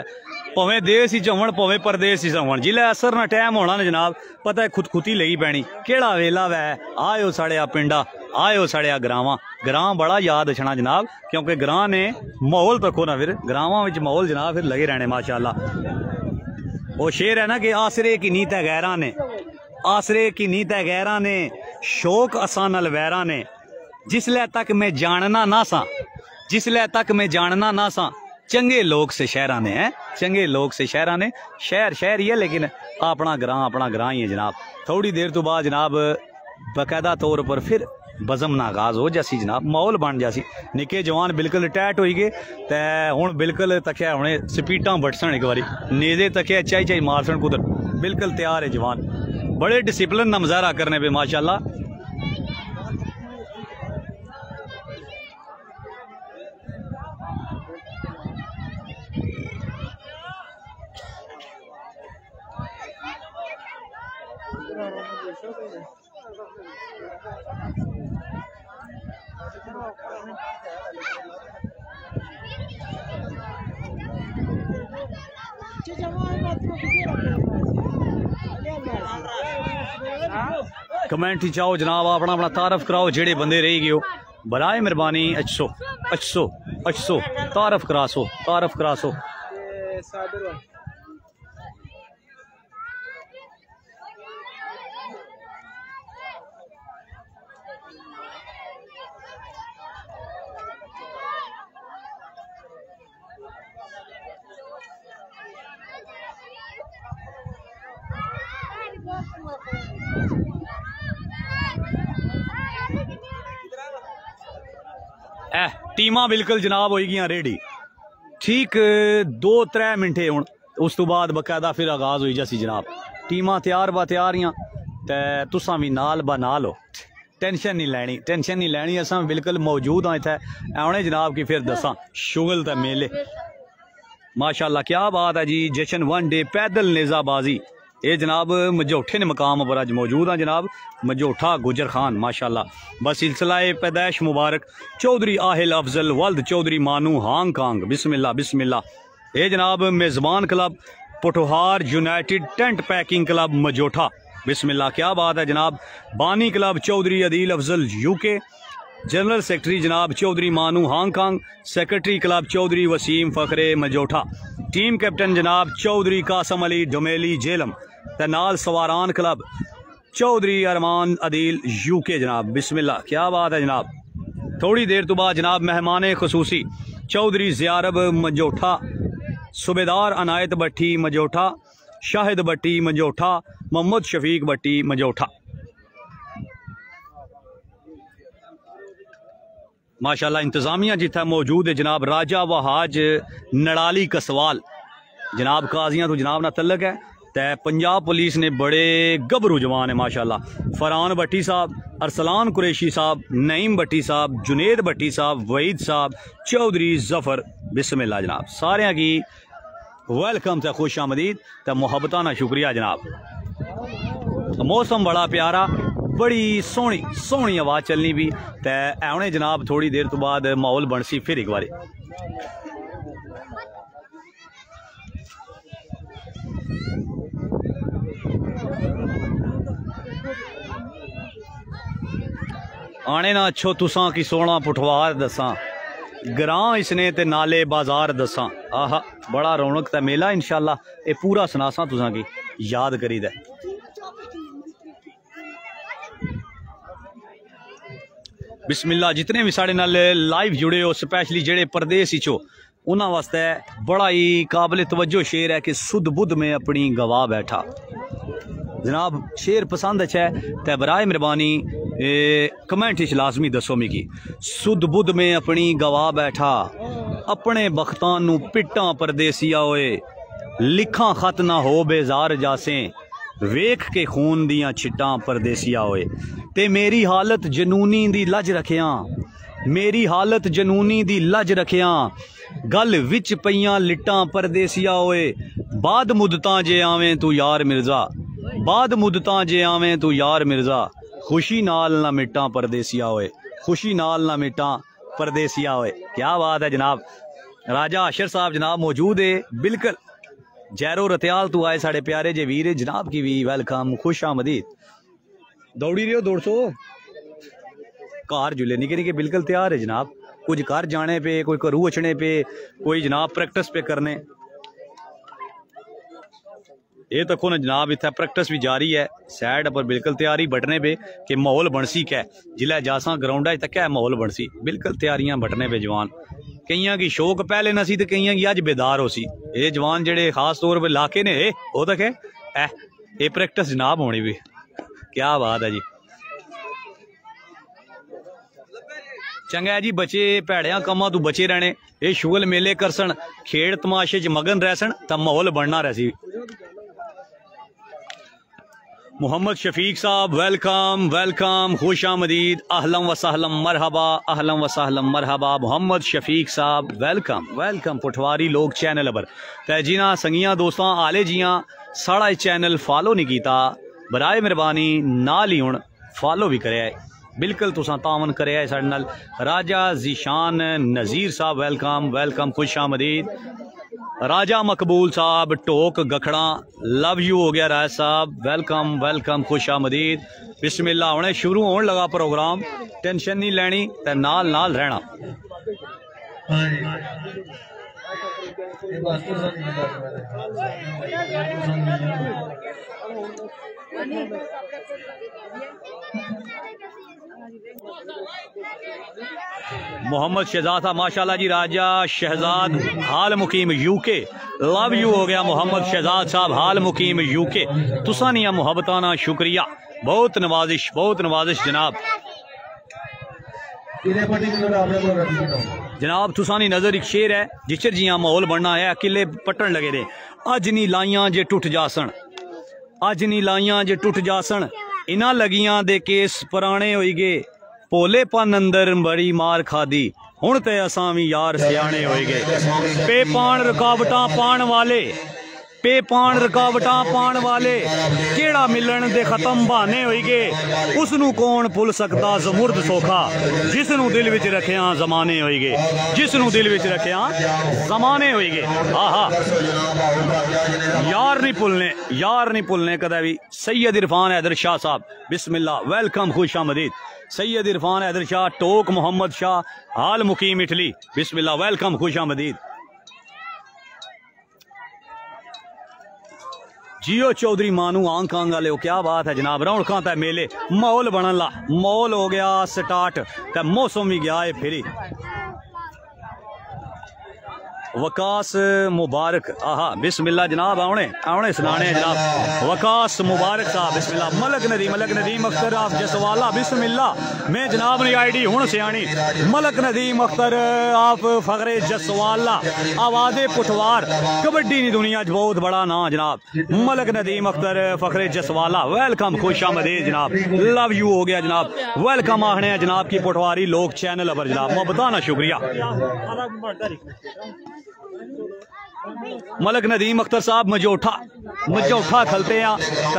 A: भावें देश ही होवन भावें परदेश ही होवन जिले असर ना टाइम होना ना जनाब पता है खुदकुती लगी पैनी केड़ा वेला वै आयो साढ़े पिंडा आयो साढ़े ग्रावां ग्रां बड़ा याद अछना जनाब क्योंकि ग्रां ने माहौल तको ना फिर ग्रावां विच माहौल जनाब फिर लगे रहने माशाल्लाह। वो शेर है ना कि आसरे की नीत है गैरा ने आसरे की नीत है गैरा ने शौक असा नल वैरा ने जिसले तक मैं जानना ना सा जिसले तक मैं जानना ना सा चंगे लोग से शहरा ने हैं चंगे लोग से शहरा ने शहर शहर ही है लेकिन अपना ग्रां ही है जनाब। थोड़ी देर तो बाद जनाब बाकायदा तौर पर फिर बज़म नागाज हो जासी जनाब माहौल बन जासी निके जवान बिल्कुल टैट हो गए तो हुण बिल्कुल तकिया हुणे स्पीटा बटसन एक बारी नेजे तकिया चाई चाई मारसन कुदर बिल्कुल तैयार है जवान बड़े डिसिप्लिन का मुजाहरा करने पे माशाल्लाह। कमेंट ही चाहो जनाब अपना अपना तारफ कराओ जेड़े बंदे रही गए हो बराए मेहरबानी अच्छो अच्छो अच्छो तारफ करासो टीमा बिल्कुल जनाब हो गई रेडी ठीक 2-3 मिनट हूँ उस तो बाद बकायदा फिर आगाज हुई जासी जनाब टीमा तैयार बा तैयारियां ते तुसा भी नाल बा नाल हो टेंशन नहीं लैनी असा बिल्कुल मौजूद हाँ इत्थे आने जनाब की फिर दसा शुगल ते मेले माशाल्लाह क्या बात है जी जश्न वन डे पैदल नेज़ाबाजी ये जनाब मजोठे ने मकाम पर अज मौजूद हाँ जनाब मजोठा गुजर खान माशाल्लाह बस सिलसिला पैदाइश मुबारक चौधरी आहिल अफजल वल्द चौधरी मानू हांगकांग बिस्मिल्लाह बिस्मिल्लाह। ये जनाब मेज़बान club Pothohar united tent packing club Majotha बिस्मिल्लाह क्या बात है जनाब। बानी club Chaudhary Adeel Afzal UK general secretary जनाब Chaudhary Manu Hong Kong, secretary club Chaudhry Waseem Fakhre Majotha, team captain जनाब चौधरी कासम अली डोमेली जेलम, ते नाल सवारान क्लब चौधरी अरमान अदील यूके जनाब। बिस्मिल्लाह, क्या बात है जनाब। थोड़ी देर तो बाद जनाब मेहमान खसूसी चौधरी ज़ियारब मजोठा, सूबेदार अनायत भट्टी मजोठा, शाहिद भट्टी मजोठा, मोहम्मद शफीक भट्टी मजोठा। माशाल्लाह इंतजामिया जिथे मौजूद है जनाब राजा वहाज नड़ाली कसवाल जनाब, काजियां तो जनाब ना तलक है। ते पंजाब पुलिस ने बड़े गबरू जवान है माशाल्लाह। फरहान भट्टी साहब, अरसलान कुरैशी साहब, नईम भट्टी साहब, जुनेद भट्टी साहब, वहीद साहब, चौधरी जफर। बिस्मिल्लाह जनाब, सारे की वेलकम ते खुश आमदीद ते मुहब्बताना शुक्रिया जनाब। मौसम बड़ा प्यारा, बड़ी सोहनी सोहनी आवाज़ चलनी भी ते ऐने जनाब थोड़ी देर तो बाद माहौल बनसी फिर एक बारी। आने ना अच्छो तुसां की सोना पुठवार दसा, ग्रां इसने ते नाले बाजार दसा। आहा बड़ा रौनक ते मेला इंशाल्लाह ये पूरा सनासा तुसां की याद करी दे। बिस्मिल्लाह, जितने भी साढ़े नाल लाइव जुड़े हो, स्पैशली जेड़े परदेस चो, उन्होंने वास्ते बड़ा ही काबिल तवज्जो शेर है कि सुध बुध में अपनी गवाह बैठा। जनाब शेर पसंद अच्छा है तो बराए मेहरबानी कमेंट इच लाजमी दसो मिगी। सुध बुध में अपनी गवाह बैठा, अपने बख्तां नू पिट्टां परदेसिया होए, लिखा खत ना हो बेजार जासे, वेख के खून दियां छिट्टां परदेसिया होए। ते मेरी हालत जनूनी दी लज रखियां, मेरी हालत जनूनी दी लज रखियां, गल विच पईयां लिट्टां परदेसिया होए। बाद मुद्दतां जे आवें तू यार मिर्जा, बाद मुद्दतां जे आवें तू यार मिर्जा, खुशी नाल ना मिट्टां परदेसिया होए, खुशी नाल ना मिट्टां परदेसिया होए। क्या बात है जनाब। राजा आशर साहब जनाब मौजूद है, बिल्कुल जैरो रत्याल तू आए साढ़े प्यारे जे वीर जनाब की भी वेलकम, खुश आमदीद। दौड़ी रहे हो 200 कार जुले निके निके बिल्कुल तैयार है जनाब, कुछ घर जाने पे, कोई घरू अचने पे, कोई जनाब प्रैक्टिस पे करने। ये तको ना जनाब इतना प्रैक्टिस भी जारी है, सैड पर बिल्कुल तैयारी बटने पे कि माहौल बनसी क्या जिला जासा ग्राउंड तक क्या माहौल बनसी, बिल्कुल तैयारियां बटने पे जवान। कईयां की शौक पहले न सी ते कईयां की अज बेदार हो सी। ये जवान जेड़े खास तौर पर लाके ने वो तक है ये प्रैक्टिस जनाब होनी भी। क्या बात है जी। चंगा है जी, बच्चे भैड़िया कमां तू बचे रहने, ये शुगल मेले करसन, खेड़ तमाशे च मगन रहसन तो माहौल बनना रही। मोहम्मद शफीक साहब वेलकम वेलकम, खुश आमदीद, अहलम वसहलम मरहबा, अहलम वसहलम मरहबा। मोहम्मद शफीक साहब वेलकम वेलकम पटवारी लोग चैनल पर। ते जिन्हां संगियां दोस्तां आले जियां साढ़ा चैनल फॉलो नहीं किया, बराए मेहरबानी नाल ही हुण फॉलो भी करे, बिल्कुल तुसां तावन करे साढ़े नाल। राजा जीशान नज़ीर साहब वेलकम वेलकम, खुश आमदीद। राजा मकबूल साहब टोक गखड़ा लव यू हो गया, राज साहब वेलकम वेलकम, खुश आमदीद। बिस्मिल्लाह, हुणे शुरू होने लगा प्रोग्राम, टेंशन नहीं लैनी ते नाल नाल रहना। मोहम्मद शहजाद था माशाल्लाह जी, राजा शहजाद हाल मुकीम यूके, लव यू हो गया मोहम्मद शहजाद साहब हाल मुकीम यूके। तुसा निया मुहब्बताना शुक्रिया, बहुत नवाजिश जनाब। जनाब तुसानी नजर एक शेर है जिचर जियां माहौल बनना है, किले पट्टन लगे दे। अज नी लाइयां जे टुट जासन, अज नी लाइयां जे टुट जासन, इना लगियां दे केस पुराने होई गए, भोले पन अंदर बड़ी मार खादी, हुण ते असां भी यार सियाने होई गए। पे पाण रुकावटां पाण वाले, पे पाण रुकावटां पाण वाले, केड़ा मिलन दे खत्म बहाने होई गए, उसनू कौन भुल सकदा ज़मुर्द सोखा, जिसनू दिल विच रखिया जमाने होई गए, जिसनू दिल विच रखिया जमाने होई गए। आहा यार नहीं भुलने कदा भी। सैयद इरफान हैदर शाह साहब बिस्मिल्लाह वेलकम, खुश आमदीद। सैयद इरफान हैदर शाह, टोक मोहम्मद शाह, हाल मुकीम इटली। बिस्मिल्लाह, वेलकम, खुशामदीद। जियो चौधरी मानू आंग कांग वाले, क्या बात है जनाब। रौनकां ते मेले, माहौल बनन ला, माहौल हो गया स्टार्ट, ते मौसम भी गया है फिरी। वकास मुबारक, आहा बिस्मिल्लाह जनाब, आवने आवने सुनाने जनाब। वकास मुबारक साहब, बिस्मिल्लाह। मलक नदीम अख्तर आप जसवाला, बिस्मिल्लाह। मैं जनाब ने आईडी हूं सियाणी। मलक नदीम अख्तर आप फखरे जसवाला, आवाज़े पुठवार, कबड्डी दी दुनिया च बहुत बड़ा ना जनाब। मलक नदीम अख्तर फखरे जसवाला, वेलकम, खुशामदीद जनाब। लव यू हो गया जनाब, वेलकम आखने हैं जनाब की पटवारी लोग चैनल पर जनाब, मैं बताना शुक्रिया। मलक नदीम अख्तर साहब मजोठा खलते हैं,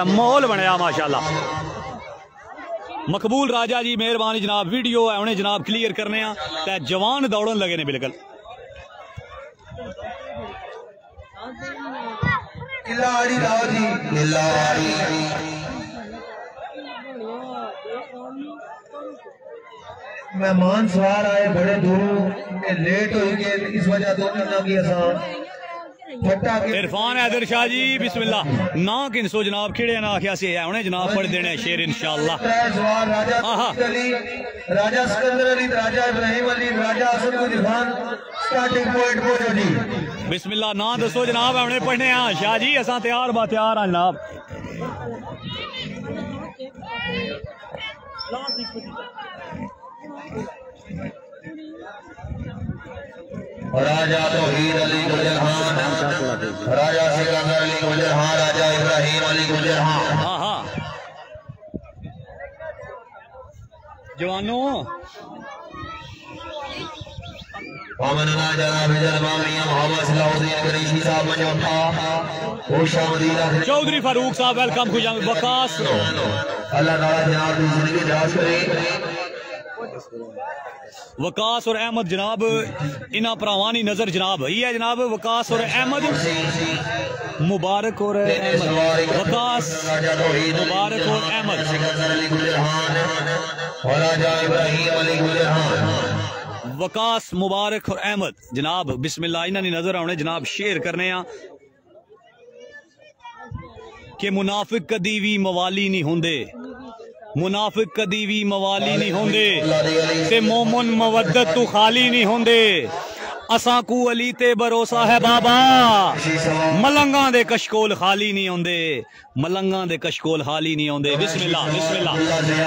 A: माहौल बनया माशाल्लाह। मकबूल राजा जी मेहरबानी जनाब, वीडियो है उन्हें जनाब क्लियर करने ते जवान दौड़न लगे ने बिल्कुल।
B: मेहमान सवार आए बड़े दूरों, लेट हो गए, इस वजह तो
A: इरफान हैदर शाह जी, बिस्मिल्लाह। ना किनसो जनाब खेड़े ना आख्या से उन्हें जनाब पढ़ देने शेर इंशाअल्लाह।
B: राजा सिकंदर अली, राजा इब्राहिम अली, राजा हसन खान स्टार्टिंग पॉइंट पहुंचो जी।
A: बिस्मिल्लाह, ना दसो जनाब उन्हें पढ़ने हाँ शाह जी, असा तैयार बा तैयार हाँ जनाब।
B: राजा तौहीद अली गुजरहान, राजा सिकंदर अली गुजरहान, राजा इब्राहिम अली गुजरहान।
A: हाँ हाँ जवानों, चौधरी फारूक साहब वेलकम, खुशामदीद। वकास,
B: अल्लाह ताला जनाब की जिंदगी दराज करे।
A: वकास और अहमद जनाब, इना भरावानी नजर जनाब ही है जनाब। वकास और अहमद, मुबारक और अहमद, वकास मुबारक और अहमद, वकास मुबारक और अहमद जनाब, बिस्मिल्लाह। इन्होंने नजर आने जनाब शेयर करने कि मुनाफिक कदी भी मवाली नहीं होंदे, मुनाफिक कदी भी मवाली नहीं होंदे, ते मोमन मवद्दत तू खाली नहीं होंदे। असां कू अली ते भरोसा है बाबा, मलंगा दे कशकोल खाली नहीं होंदे, मलंगा दे कशकोल खाली नहीं होंदे। बिस्मिल्लाह बिस्मिल्लाह।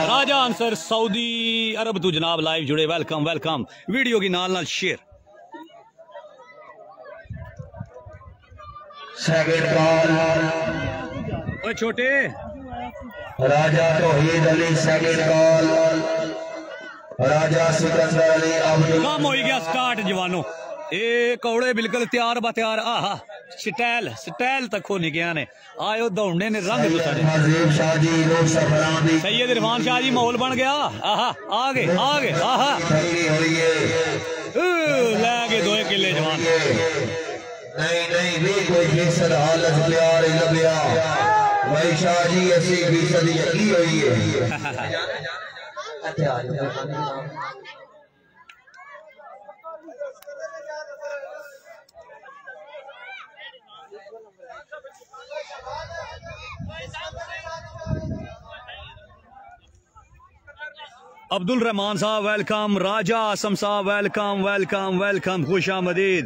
A: राजा अंसर सऊदी अरब तू जनाब लाइव जुड़े, वेलकम वेलकम। वीडियो की नाल नाल शेयर। ओ छोटे
B: राजा तौहीद अली सेकंड कॉल, राजा सिकंदर अली अब्दुल।
A: काम हो गया स्टार्ट जवानों, ए कौड़े बिल्कुल तैयार बा तैयार। आहा स्टाइल स्टाइल तक हो नहीं गया ने, आयो दौड़ने ने रंग सैयद इरफान शाह जी, माहौल बन गया। आहा आगे आगे, आहा ले गए 2 किले जवान।
B: नहीं कोई फीसद हालत प्यार लभ्या भाई शाह जी, 80% यकी हुई है।
A: अब्दुल रहमान साहब वेलकम, राजा आसम साहब वेलकम वेलकम वेलकम, खुशामदीद।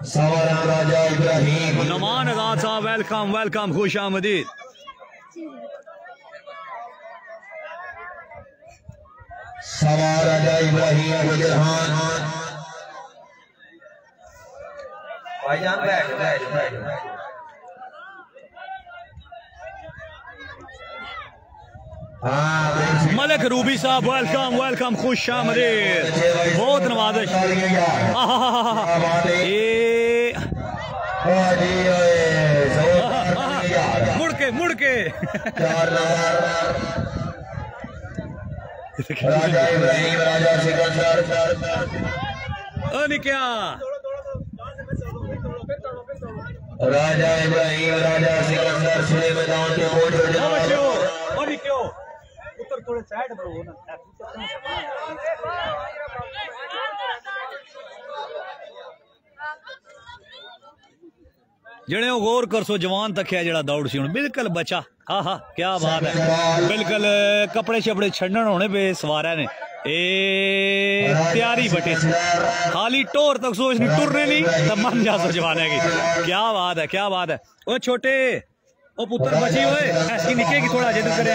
B: राजा इब्राहिम,
A: नमान आजाद साहब वेलकम वेलकम, खुशामदीद।
B: राजा इब्राहिम गुजरहान, भाईजान बैठ बैठ बैठ।
A: मलक रूबी साहब वेलकम वेलकम, खुशामदीद, बहुत नवाजिश। मुड़ के
B: राजा इब्राहिम, राजा सिकंदर,
A: क्या
B: राजा इब्राहिम, राजा सिकंदर सुने मैदान के मोड़
A: जेड़े गौर कर सो जवान तक है जड़ा दौड़ सी हुण बिल्कुल बचा। हाँ हाँ क्या बात है, बिल्कुल कपड़े शपड़े छड़न होने पे सवारा ने ए तैयारी बटे खाली टोर तक सोच नहीं टुरने नहीं तो मन जा सो जवान है की। क्या बात है क्या बात है। ओ छोटे ओ पुत्र बची हुए ऐसी निकेगी थोड़ा जिद करे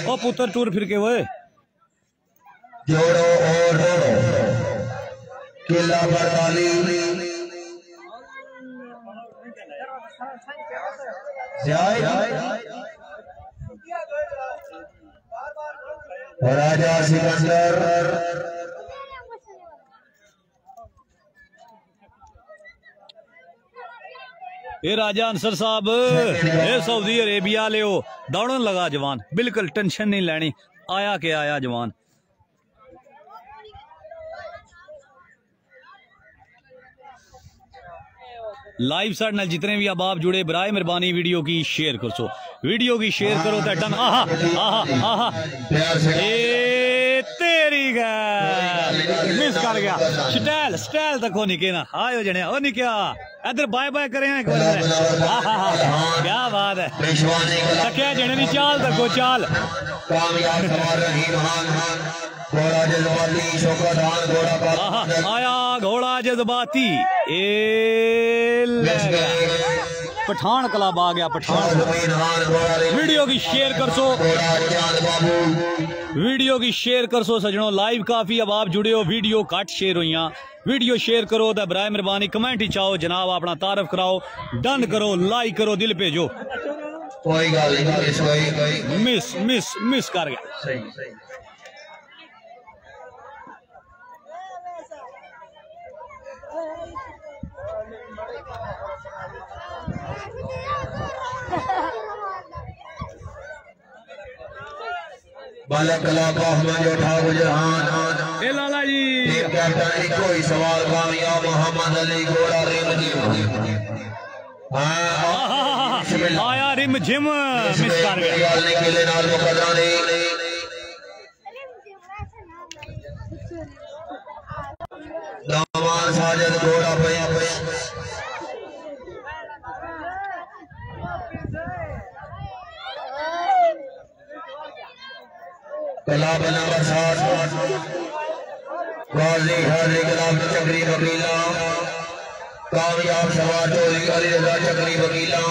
A: ओ पुत्र टूर फिर के हुए
B: जोड़ो और किला राजा सिकंदर
A: ये राजा अंसर साहब ये सऊदी अरेबिया ले दौड़न लगा जवान, बिल्कुल टेंशन नहीं लेनी, आया के आया जवान। लाइव साढ़े नाल जितने भी अहबाब जुड़े बराए मेहरबानी वीडियो की शेयर कर सो, वीडियो की शेयर करो तो डन। आहा आहा आहा ए तेरी मिस कर गया स्टाइल स्टाइल तक हो निके ना आयो जने ओ निकया इधर बाय बाय करे एक बार। क्या बात है तकिया जने दी चाल तको चाल कामयाब सवार रही घोड़ा जज्बाती शौकत घोड़ा आया घोड़ा जज्बाती पठान क्लब आ गया पठान। वीडियो की शेयर कर सो, वीडियो की शेयर कर सो सजनों, लाइव काफी अब आप जुड़े हो, वीडियो घट शेयर हुई, वीडियो शेयर करो तो बराए मेहरबानी कमेंट ही चाहो जनाब अपना तारफ कराओ, डन करो, लाइक करो, दिल भेजो।
B: कोई गल नहीं
A: मिस मिस मिस कर गया।
B: सही सही बालक
A: ए लाला जी
B: कैप्टन कोई सवाल कामयाब मोहम्मद अली घोड़ा
A: आया रिम झिम मिस कर गया।
B: दामान साजिद घोड़ा पे कलाब नंबर 60 गाजी हाजी कलाब चक्री वकीला कामयाब सवार चोरी अली रजा चक्री वकीला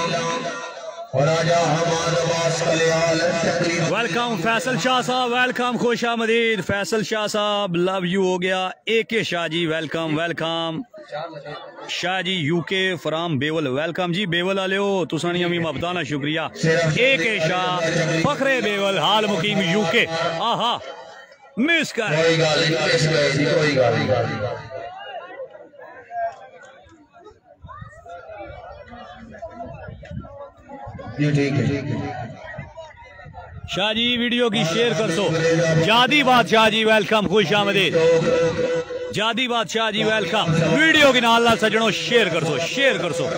B: और राजा हमाद अब्बास कलियाल चक्री।
A: वेलकम फैसल शाह साहब, वेलकम खुशामदीद फैसल शाह साहब, लव यू हो गया। AK Shah ji welcome welcome, Shah ji UK from Bewal, welcome जी बेवल वाले हो तुसानी अमी मबदाना शुक्रिया। AK शाह फखरे बेवल हाल मुकीम UK। आहा मिस कर
B: कोई गल नहीं कोई गल नहीं जी ठीक है।
A: शाह जी वीडियो की शेयर कर सो, जादी बादशाह जी वेलकम खुशामदीद, जादी बादशाह जी वेलकम, वीडियो के नाल नाल सजनों शेयर कर सो, शेयर कर सो।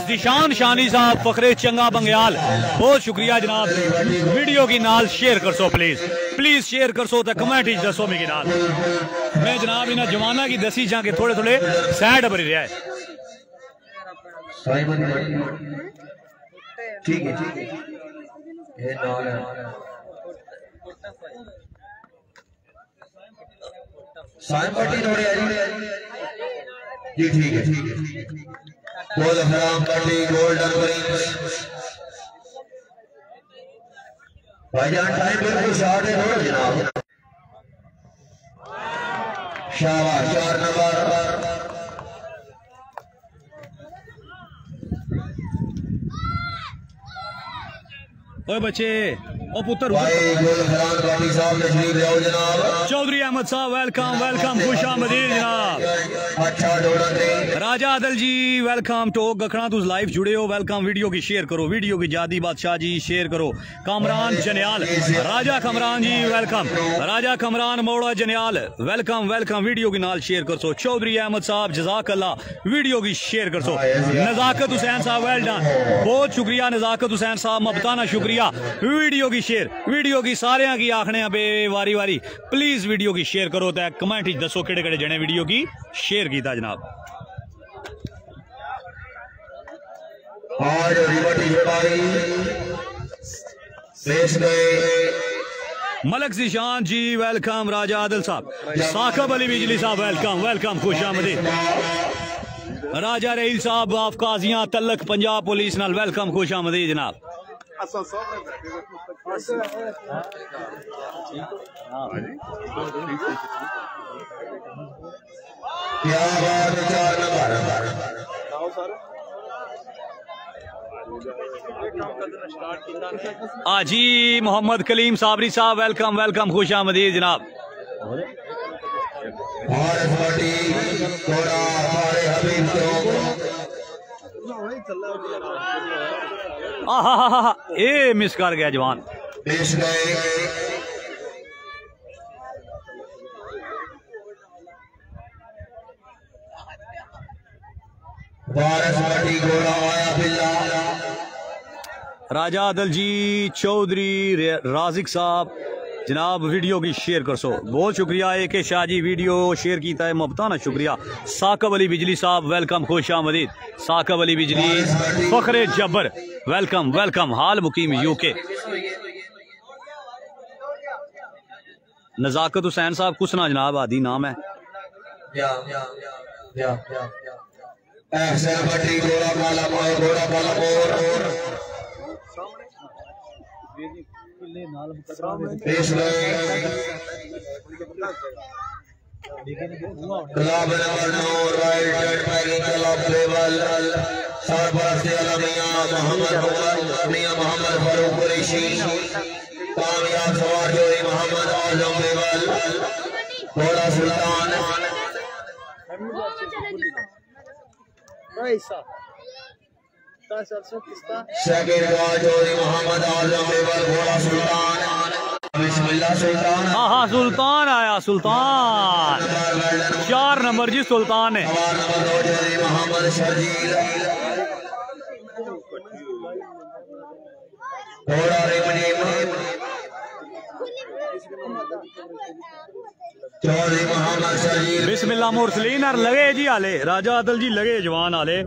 A: जिशान शानी साहब फखरे चंगा बंग्याल बहुत शुक्रिया जनाब, वीडियो की नाल शेयर कर सो प्लीज प्लीज शेयर कर सो तो कमेंट ही दसो मेरी नाल। मैं जनाब इन्हें जमाना की दसी जाके थोड़े थोड़े सैड भरी रहा है।
B: ठीक है ठीक है ये नाल है साइन पट्टी थोड़ी जी ठीक है गोल हराम पट्टी गोल्डन भाईजान टाइम बिल्कुल शॉर्ट है थोड़ा जनाब। शाबाश 4 नंबर
A: ओए बच्चे ओ पुत्र चौधरी अहमद साहब वेलकम वेलकम, खुशामदीद जनाब। राजा आदिल जी वेलकम। टोक गखना तुस लाइव जुड़े हो, वेलकम। वीडियो की शेयर करो, वीडियो की जादी बादशाह जी शेयर करो। कामरान जनियाल, राजा कमरान जी वेलकम। राजा कमरान मोड़ा जनियाल वेलकम वेलकम, वीडियो की नाल शेयर कर सो। चौधरी अहमद साहब जजाक अल्लाह, वीडियो की शेयर कर सो। नजाकत हुसैन साहब वेल डन, बहुत शुक्रिया नजाकत हुसैन साहब, मबताना शुक्रिया। वीडियो की शेयर, वीडियो की सारे की आखने बे वारी वारी प्लीज वीडियो की शेयर करो। तो कमेंट दसो केड़े केड़े जने वीडियो की शेयर किया जनाब। मलक जिशान जी वेलकम। राजा आदिल साहब, साकब अली बिजली साहब वेलकम वेलकम, खुशामदीद। राजा रहील साहब ऑफ काजियां तलक पंजाब पुलिस नाल वेलकम, खुशामदीद जनाब। आजी मोहम्मद कलीम साबरी साहब वेलकम वेलकम, खुशामदीद जनाब। ए मिस कर गया जवान। राजा आदिल जी, चौधरी राजिक साहब जनाब वीडियो की शेयर कर सो, बहुत शुक्रिया। एक शाह जी वीडियो शेयर किया है, मबताना शुक्रिया। साकब अली बिजली साहब वेलकम, खुशामदीद। साकब अली बिजली, फखरे जब्बर वेलकम वेलकम, हाल मुकीम यूके। नजाकत हुसैन साहब कुसना जनाब आदि नाम है। हाँ सुल्तान आया, सुल्तान 4 नंबर जी, सुल्तान है। बिस्मिल्लाह मुरसलीन और लगे जी आले, राजा आदिल जी लगे जवान आले।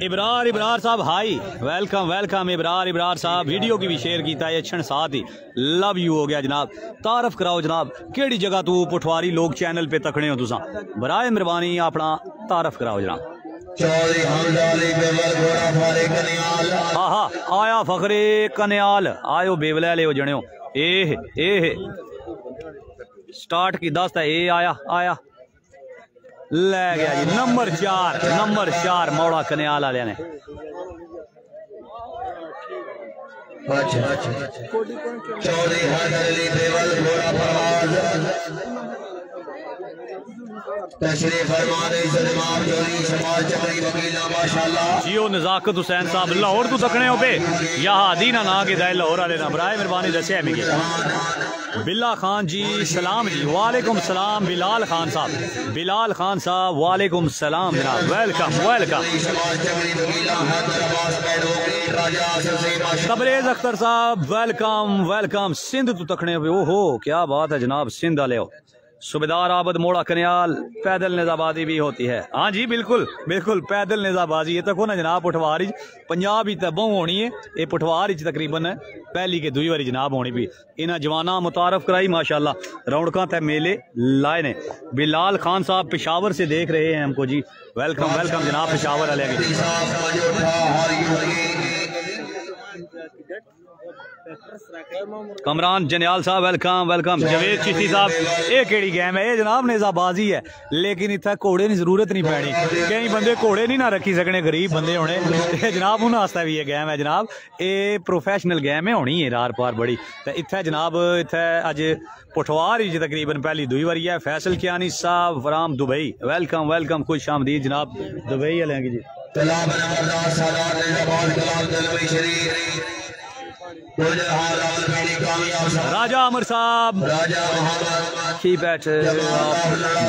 A: इब्रार इब्रार साहब high welcome welcome. Ibrar Ibrar साहब वीडियो की भी शेयर किया है, क्षण साथ ही लव यू हो गया जनाब। तारफ कराओ जनाब, केड़ी जगह तू पठवारी लोग चैनल पे तकने हो तुसा, बराए मेहरबानी अपना तारफ कराओ जनाब। हाँ हाँ आया फखरे कन्याल, आयो बेवले ले जने हो। ए स्टार्ट की दस्त है, ए आया आया ले गया जी। नंबर 4 मौड़ा कन्याल वाले ने। जियो नजाकत हुसैन साहब लाहौर तू तकने हो पे या हादी ना के दाए लाहौर वाले ना, बराए मेहरबानी दसिया मिगे। बिल्ला खान जी सलाम जी, वालेकुम सलाम। बिलाल खान साहब, बिलाल खान साहब वालेकुम सलाम जनाब, वेलकम वेलकम। तबरेज अख्तर साहब वेलकम वेलकम। सिंध तू तकने हो पे, ओहो क्या बात है जनाब, सिंध वाले हो। सुबेदार आबद मोड़ा कन्याल, पैदल निजाबाजी भी होती है। हाँ जी बिल्कुल बिल्कुल, पैदल निजाबाजी ये तक हो ना जनाब। पठवार पंजाब ही बहु होनी है, ये पठवार तकरीबन है पहली के दुई बारी जनाब होनी भी। इन्हें जवाना मुतारफ कराई माशाल्लाह, रौनक तय मेले लाए ने। बिलाल खान साहब पेशावर से देख रहे हैं हमको जी, वेलकम वेलकम जनाब पेशावर वाले। कमरान जनियाल साहब वेलकम वेलकम। जवेद चिश्ती साहब ये केड़ी गेम है? ये जनाब नेजाबाजी है, लेकिन इतना घोड़े की जरूरत नहीं पैनी। कई बंदे घोड़े नहीं ना रखी सकने, गरीब बंदे होने जनाब उन्होंने वास्ते भी ये गेम है जनाब। ये प्रोफेशनल गेम है होनी है रार पार बड़ी। तो इत्थे जनाब इत्थे अज पुठवार ही तकरीबन पहली दुई बारी है। फैसल कियानी साहब फ्राम दुबई वेलकम वेलकम, खुश आमदीद जनाब दुबई वाले जी। राजा अमर साहब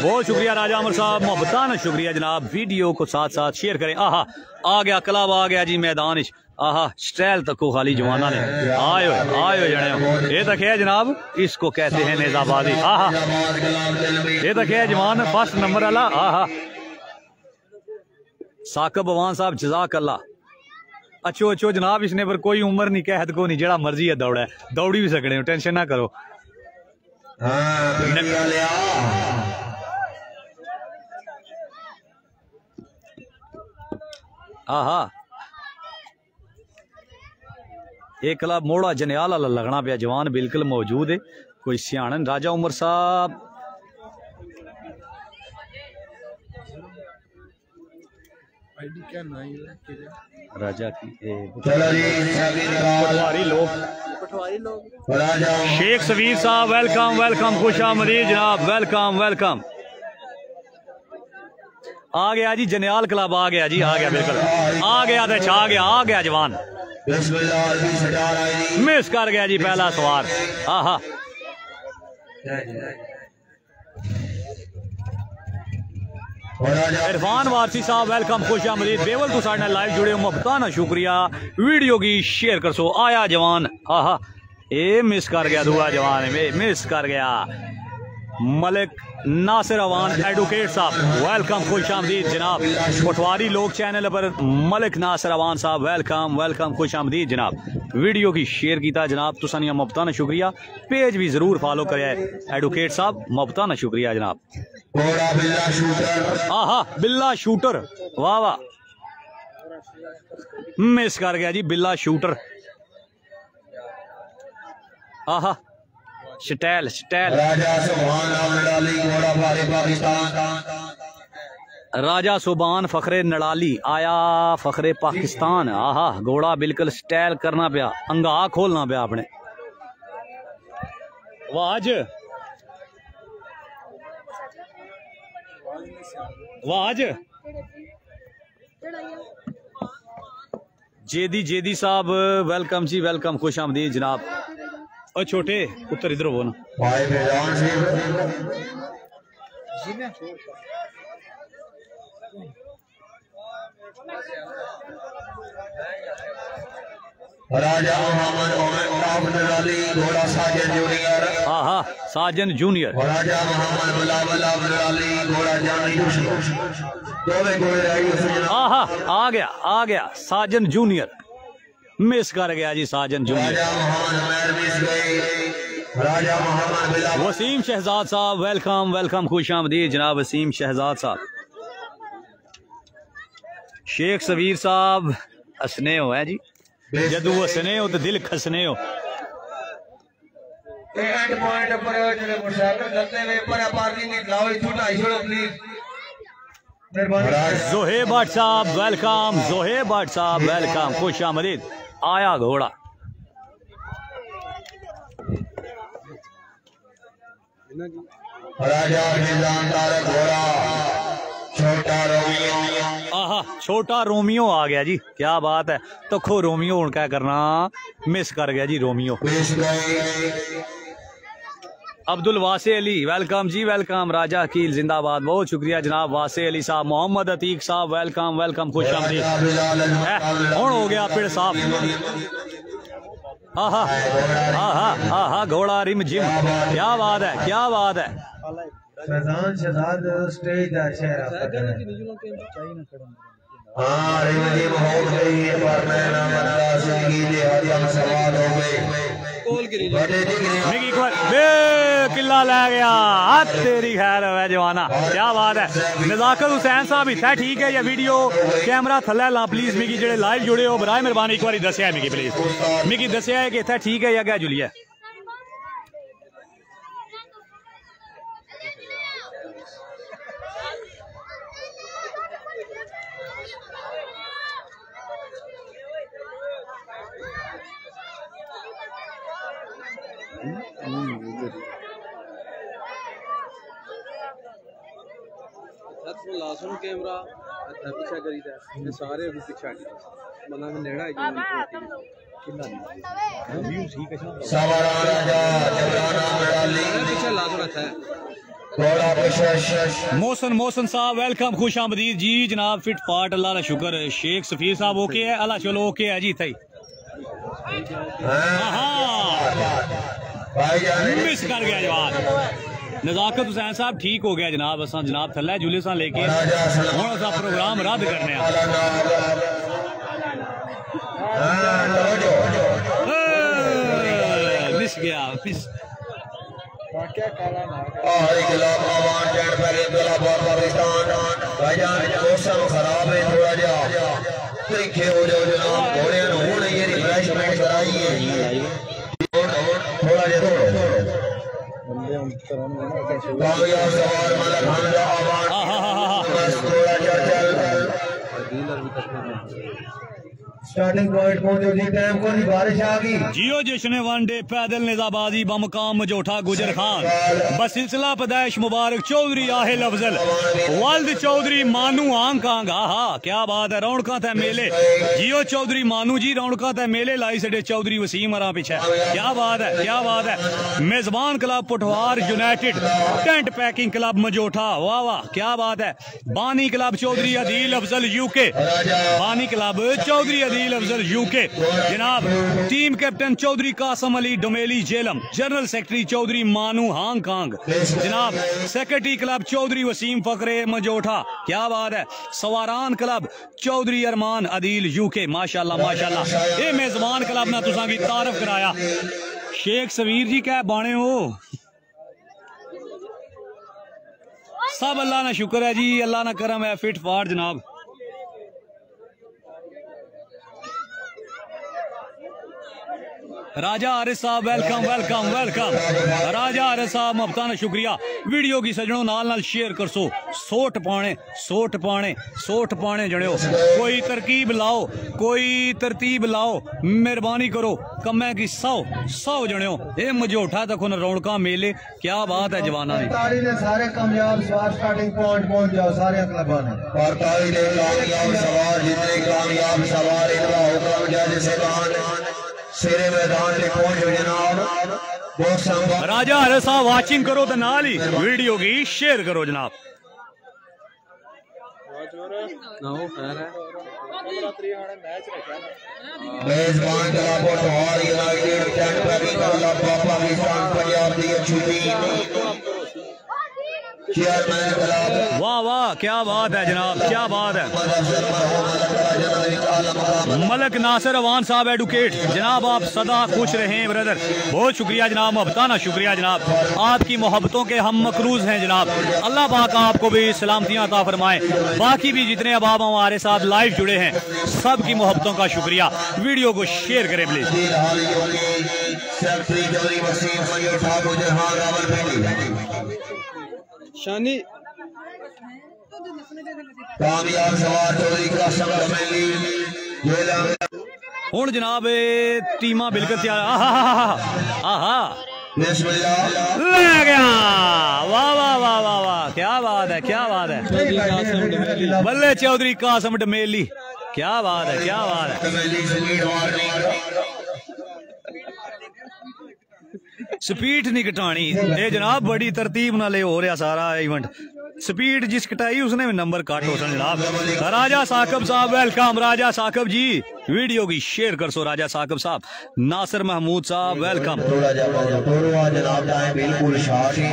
A: बहुत शुक्रिया राजा अमर साहब, मोहब्बताना शुक्रिया जनाब। वीडियो को साथ साथ शेयर करें। आहा आ गया क्लब आ गया जी मैदान। आहा स्टाइल तको खाली जवाना ने आयो आयो जने। ये तक है जनाब, इसको कहते हैं नेजाबाजी। आहा ये तक है जवान फर्स्ट नंबर वाला। आहा साकब अवान साहब जजाक अल्लाह। अच्छो अच्छो जनाब, इसने पर कोई उम्र नहीं कहत को नहीं, जड़ा मर्जी है दौड़ा है, दौड़ी भी सकने हो, टेंशन ना करो। आहा एक क्लब मोड़ा जनियाल वाला लगना पिया, जवान बिल्कुल मौजूद है, कोई सियाणन। राजा उमर साहब आईडी क्या नहीं राजा की पटवारी लोग शेख सवीर साहब वेलकम वेलकम, खुश आमदीद जनाब वेलकम वेलकम। आ गया जी जनियाल क्लब आ गया जी, आ गया बिल्कुल आ गया, तो छा गया, आ गया जवान। मिस कर गया जी पहला सवार। आहा इरफान वारसी साहब वेलकम, खुश आमदीद। बेवल तो साढ़े लाइव जुड़े हो, मोहब्बताना शुक्रिया। वीडियो की शेयर कर सो। आया जवान। आहा ये मिस कर गया, दुआ जवान मिस कर गया। मलिक नासिर अवान एडवोकेट साहब वेलकम, खुश आमदीद जनाब। पटवारी लोग चैनल पर मलिक नासिर अवान साहब वेलकम वेलकम, खुश आमदीद जनाब। वीडियो की शेयर किया जनाब, तुसानिया मोहब्बताना शुक्रिया। पेज भी जरूर फॉलो करे एडवोकेट साहब, मोहब्बताना शुक्रिया जनाब। आहा बिल्ला शूटर, वाह वाह, मिस कर गया जी बिल्ला शूटर। आहा स्टाइल स्टाइल। राजा सुबान फखरे नड़ाली आया, फखरे पाकिस्तान। आहा घोड़ा बिल्कुल स्टाइल करना पिया, अंगा खोलना पिया अपने। वाज वाज जेदी जेदी साहब वेलकम जी वेलकम, खुश आमदीद जनाब। और छोटे उत्तर इधर हो ना।
B: राजा मोहम्मद घोड़ा साजन जूनियर।
A: हाँ साजन जूनियर।
B: राजा मोहम्मद घोड़ा
A: आ गया साजन जूनियर, मिस कर गया जी साजन जूनियर। वसीम शहजाद साहब वेलकम वेलकम, खुश आमदीद जनाब वसीम शहजाद साहब। शेख सवीर साहब हसने हो है जी, जदू हसने हो तो दिल खसने हो। जोहेब भट्ट साहब वेलकम, जोहेब भट्ट साहब वेलकम, खुश आमदीद। आया घोड़ा आहा छोटा रोमियो आ गया जी, क्या बात है। तो खो रोमियो क्या करना, मिस कर गया जी रोमियो। अब्दुल वासे अली वेलकम जी वेलकम, राजा कील जिंदाबाद, बहुत शुक्रिया जनाब वासे अली साहब। मोहम्मद अतीक साहब वेलकम वेलकम, खुश आमदीद। कौन हो गया पेड़ साहब। आहा आहा आहा घोड़ा रिम जिम, क्या बात है क्या बात है। किला लै गया। तेरी खैर है जवाना, क्या बात है। नजाकत हुसैन साहब इतना ठीक है या वीडियो कैमरा थल्ले ला प्लीज। मिगी जेड़े लाइव जुड़े हो बराए मेहरबानी एक बार दसिया मिगी प्लीज, मिगी दसिया है कि इतना ठीक है या क्या जुलिया।
C: लासम कैमरा पीछा करी था सारे पीछा मतलब नेड़ा है पीछे लाजम है।
A: मोहसन मोहसन साहब वेलकम, खुश आमदीद जी जनाब। फिट फाट अल्लाह का शुक्र। शेख सफीर साहब ओके है, अल्लाह चलो ओके है जी। थई मिस कर गया जवाब। नजाकत हुसैन साहब ठीक हो गया जनाब। असा जनाब थल्ले जुले सा लेके हुण असा प्रोग्राम रद्द करने मिस गया मिस।
B: मौसम खराब है थोड़ा जा तीखे हो जाओ जनाब। घोड़े ये रिफ्रेशमेंट कराई है थोड़ा जा कामयाब सवार मतलब हमजा आवाज थोड़ा जा चल स्टार्टिंग पॉइंट पहुंचो जी। टाइम को नहीं बारिश आ गई।
A: जियो जश्न वनडे पैदल निजाबाजी बमकाम मजोठा गुजर खान बसिलसिला पैदाइश मुबारक चौधरी आहिल अफजल वालद चौधरी मानू आंग कांग। आहा क्या बात है। रौनका थे मेले जियो चौधरी मानू जी, रौनका थे मेले लाई सडे चौधरी वसीम अरा पीछे। क्या बात है क्या बात है। मेजबान club Pothohar United, tent packing club Majotha, वाह वाह क्या बात है। बानी क्लब चौधरी अदील अफजल यूके, बानी क्लब चौधरी अदील अफजल यूके जनाब। Team captain Chaudhry Qasim Ali Domeli Jhelum, general secretary Chaudhry Manu Hong Kong जनाब। सेक्रेटरी क्लब चौधरी वसीम फकरे मजोठा, क्या बात है। सवारान क्लब चौधरी अरमान अदील यूके, माशाल्लाह माशाल्लाह। ये मेजबान क्लब ना तुसा की तारफ कराया। शेख सवीर जी क्या बाने हो सब। अल्लाह ना शुक्र है जी, अल्लाह ना करम है। फिट फाट जनाब। राजा आरिफ साहब वेलकम वेलकम वेलकम। राजा आरिफ साहब मफ्ताना शुक्रिया। वीडियो की सजनों नाल नाल शेयर कर सो। सोट पाने जड़ियो। कोई तरकीब लाओ, कोई तरतीब लाओ, मेहरबानी करो। कमै की 100 जड़ियो। ये मजोठा तक रौनका मेले, क्या बात है जवाना दी।
B: सारे कामयाब सवार स्टार्टिंग पॉइंट पहुंच जाओ सारे क्लबों ने। कामयाब सवार जितने कामयाब सवार इनका हुक्म जज से शेरे मैदान में पहुंचो जनाब।
A: राजा हरे साहब वाचिंग करो तो नाल ही वीडियो की शेयर करो जनाब।
B: मेजबान club Pothohar United tent packing club Pakistan Punjab दी अच्छी टीम। चेयरमैन क्लब
A: वाह वाह क्या बात है जनाब, क्या बात है। मलक नासिर अवान साहब एडवोकेट जनाब, आप सदा खुश रहें ब्रदर। बहुत शुक्रिया जनाब, मोहब्बताना शुक्रिया जनाब। आपकी मोहब्बतों के हम मकरूज हैं जनाब। अल्लाह पाक आपको भी सलामतियां अता फरमाए। बाकी भी जितने अब आप हमारे साथ लाइव जुड़े हैं सब की मोहब्बतों का शुक्रिया। वीडियो को शेयर करें प्लीज।
C: शानी
B: कामयाब सवार चौधरी कासम डोमेली
A: हुण जनाब टीमा बिल्कुल तैयार। आहा ले गया। वाह वाह वाह वाह वाह क्या बात है, क्या बात है। बल्ले चौधरी कासम डमेली, क्या बात है, क्या बात है। स्पीड नहीं घटानी ये जनाब, बड़ी तरतीब नाले हो रहा सारा इवेंट। स्पीड जिस कटाई उसने भी नंबर काट हो जनाब। राजा साकब साहब वेलकम। राजा साकब जी वीडियो की शेयर कर सो। राजा साकब साहब, नासिर महमूद साहब वेलकम।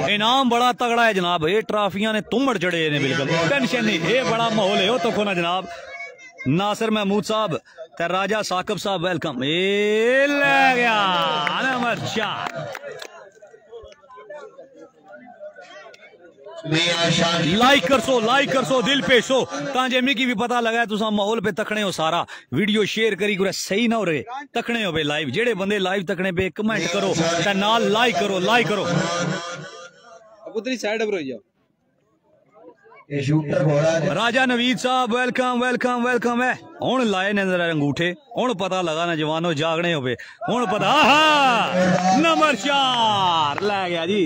A: इनाम बड़ा तगड़ा है जनाब, ये ट्राफियां ने तुमड़ चढ़े ने, बिल्कुल टेंशन नहीं, ये बड़ा माहौल है। तो ना जनाब नासिर महमूद साहब ते राजा साकब साहब वेलकम। ले गया नंबर 4। लाइक कर सो दिल पेशो तांजे मिकी भी पता लगा तुसा माहौल पे तकने हो सारा वीडियो शेयर करी कुछ सही ना हो रहे तकने हो बे लाइव जेड़े बंदे लाइव तकने पे कमेंट करो ते नाल लाइक करो
C: उधरी साइड पर हो जाओ
A: राजा नवीद साहब वेलकम है हुन लाए नजर अंगूठे हुन पता लगा ना जवानों जागने हो पे हुन पता आहा नंबर 4 ले गया जी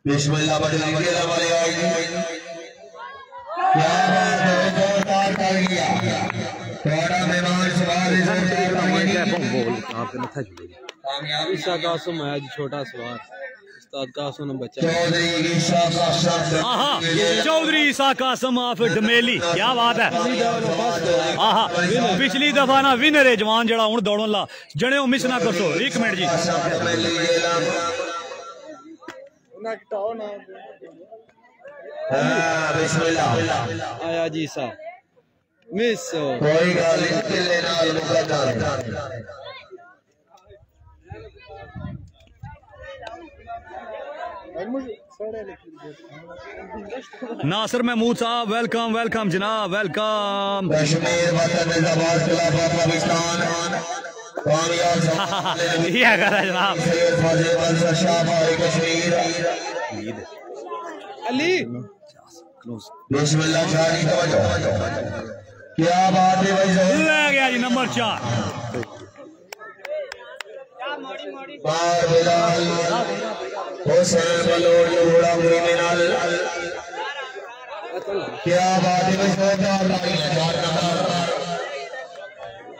B: बिस्मिल्लाह क्या बात है जोरदार तालियां थोड़ा मेहमान सवाल
C: ईसा कासम है छोटा सवाल उस्ताद कासम बच्चा
A: चौधरी ईसा कासम ऑफ डमेली क्या बात है आहा पिछली दफा ना विनर है जवान जड़ा हुन दौड़न ला जने हो मिस ना करसो 1 मिनट जी
B: बिस्मिल्लाह
C: आया जी सा मिस
B: कोई गल नहीं किले नाल मुकद्दर
A: नासिर महमूद साहब वेलकम जनाब वेलकम
B: कश्मीर वतन जिंदाबाद खिलाफत पाकिस्तान कामयाब
A: ये करा जनाब
B: कश्मीर
C: अली
B: बिस्मिल्लाह जारी तवज्जो क्या बात है भाई ज़ोर
A: ले गया जी नंबर 4
B: बार बिलाल हुसैन बलोच घोड़ा क्रिमिनल क्या बात है भाई जोरदार तालियां 4 नंबर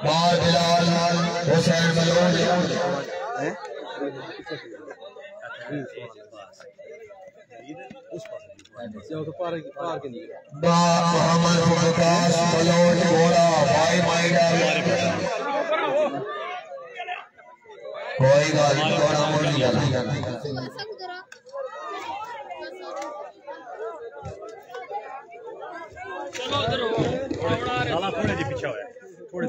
B: बार बिलाल हुसैन बलोच मोहम्मद विकास बलोच घोड़ा भाई माइडा कोई गल नहीं थोड़ा मोड़ जाना
A: लाला थोड़े जी पीछे होया थोड़े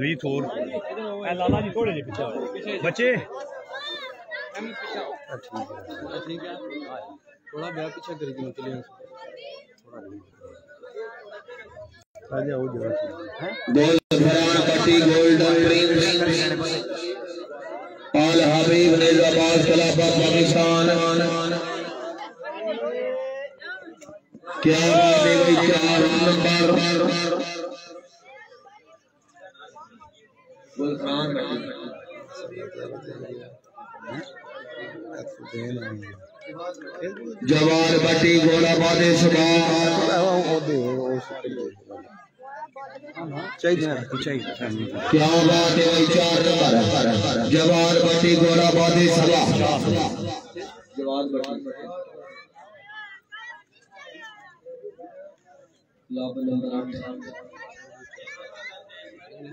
A: री थोड़ ए लाला जी थोड़े जी पीछे होया बच्चे
C: ठीक है थोड़ा बैग पीछे कर दी निकले
B: गोल फरान पट्टी गोल्डन प्रिंस आल हबीब निजाबाद खिलाफत पाकिस्तान क्या बात है भाई 4 नंबर गुलफरान जवान पट्टी गोला बादे क्या बात है भाई 4 नंबर जवान पट्टी गोला बादे सभा जवान पट्टी लाभ नंबर 8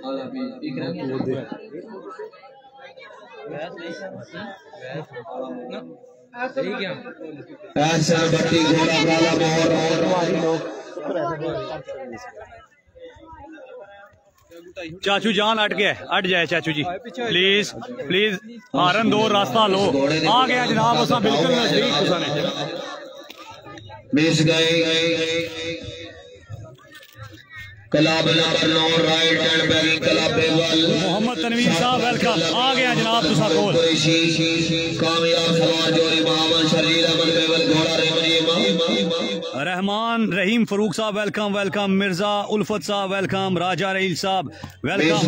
B: आला भी इकरा ऐसा बट्टी घोड़ा वाला मोर
A: चाचू जान अट जाए चाचू जी प्लीज हारन दो रास्ता लो आ गया जनाब असा बिल्कुल नजदीक तुसा ने
B: मिस गए club number 9 ride and pegging club Bewal
A: Mohammad Tanveer साहब वेलकम आ गया जनाब तुसा कोल
B: कामयाब सवार जोरी मोहम्मद शरीर अहमद बेवल घोड़ा
A: रहमान रहीम फरूक साहब वेलकम मिर्जा उल्फत साहब वेलकम राजा रहील साहब वेलकम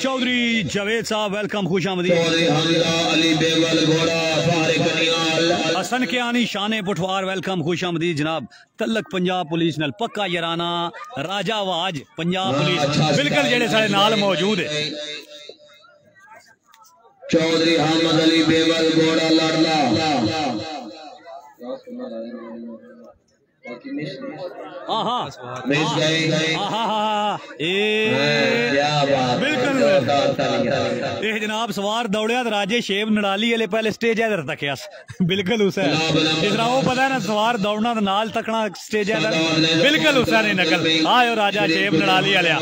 A: चौधरी जावेद साहब वेलकम खुशामदीद
B: अली बेवल घोड़ा फारिक नियाल
A: हसन के आनी शान पुठवार वेलकम खुशामदीद जनाब तलक पंजाब पुलिस नाल पक्का याराना राजा वाज पंजाब पुलिस बिल्कुल जेड़े साडे नाल मौजूद है
B: चौधरी अहमद अली बेवल घोड़ा लड़ला
A: जनाब सवार दौड़िया राजे शेब नड़ाली वाले पहले स्टेज इधर तकिया बिल्कुल उस जिस तरह वो पता है ना सवार दौड़ना नाल तकना स्टेज इधर बिल्कुल उस नहीं नकल आयो राजा शेब नड़ाली वाले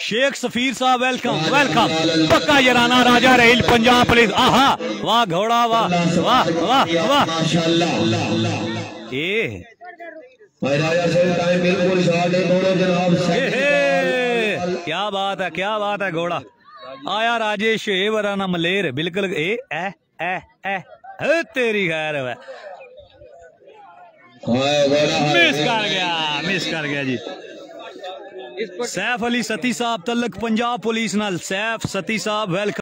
A: शेख सफीर साहब वेलकम वेलकम पक्का यराना राजा रहील पंजाब पुलिस आहा वाह घोड़ा वाह वाह वाह वाह क्या बात है घोड़ा आया राजेश वराना मलेर बिल्कुल तेरी खैर है मिस कर गया जी सैफ अली सती साहब तलक पंजाब पुलिस नाल सैफ सती साहब वेलकम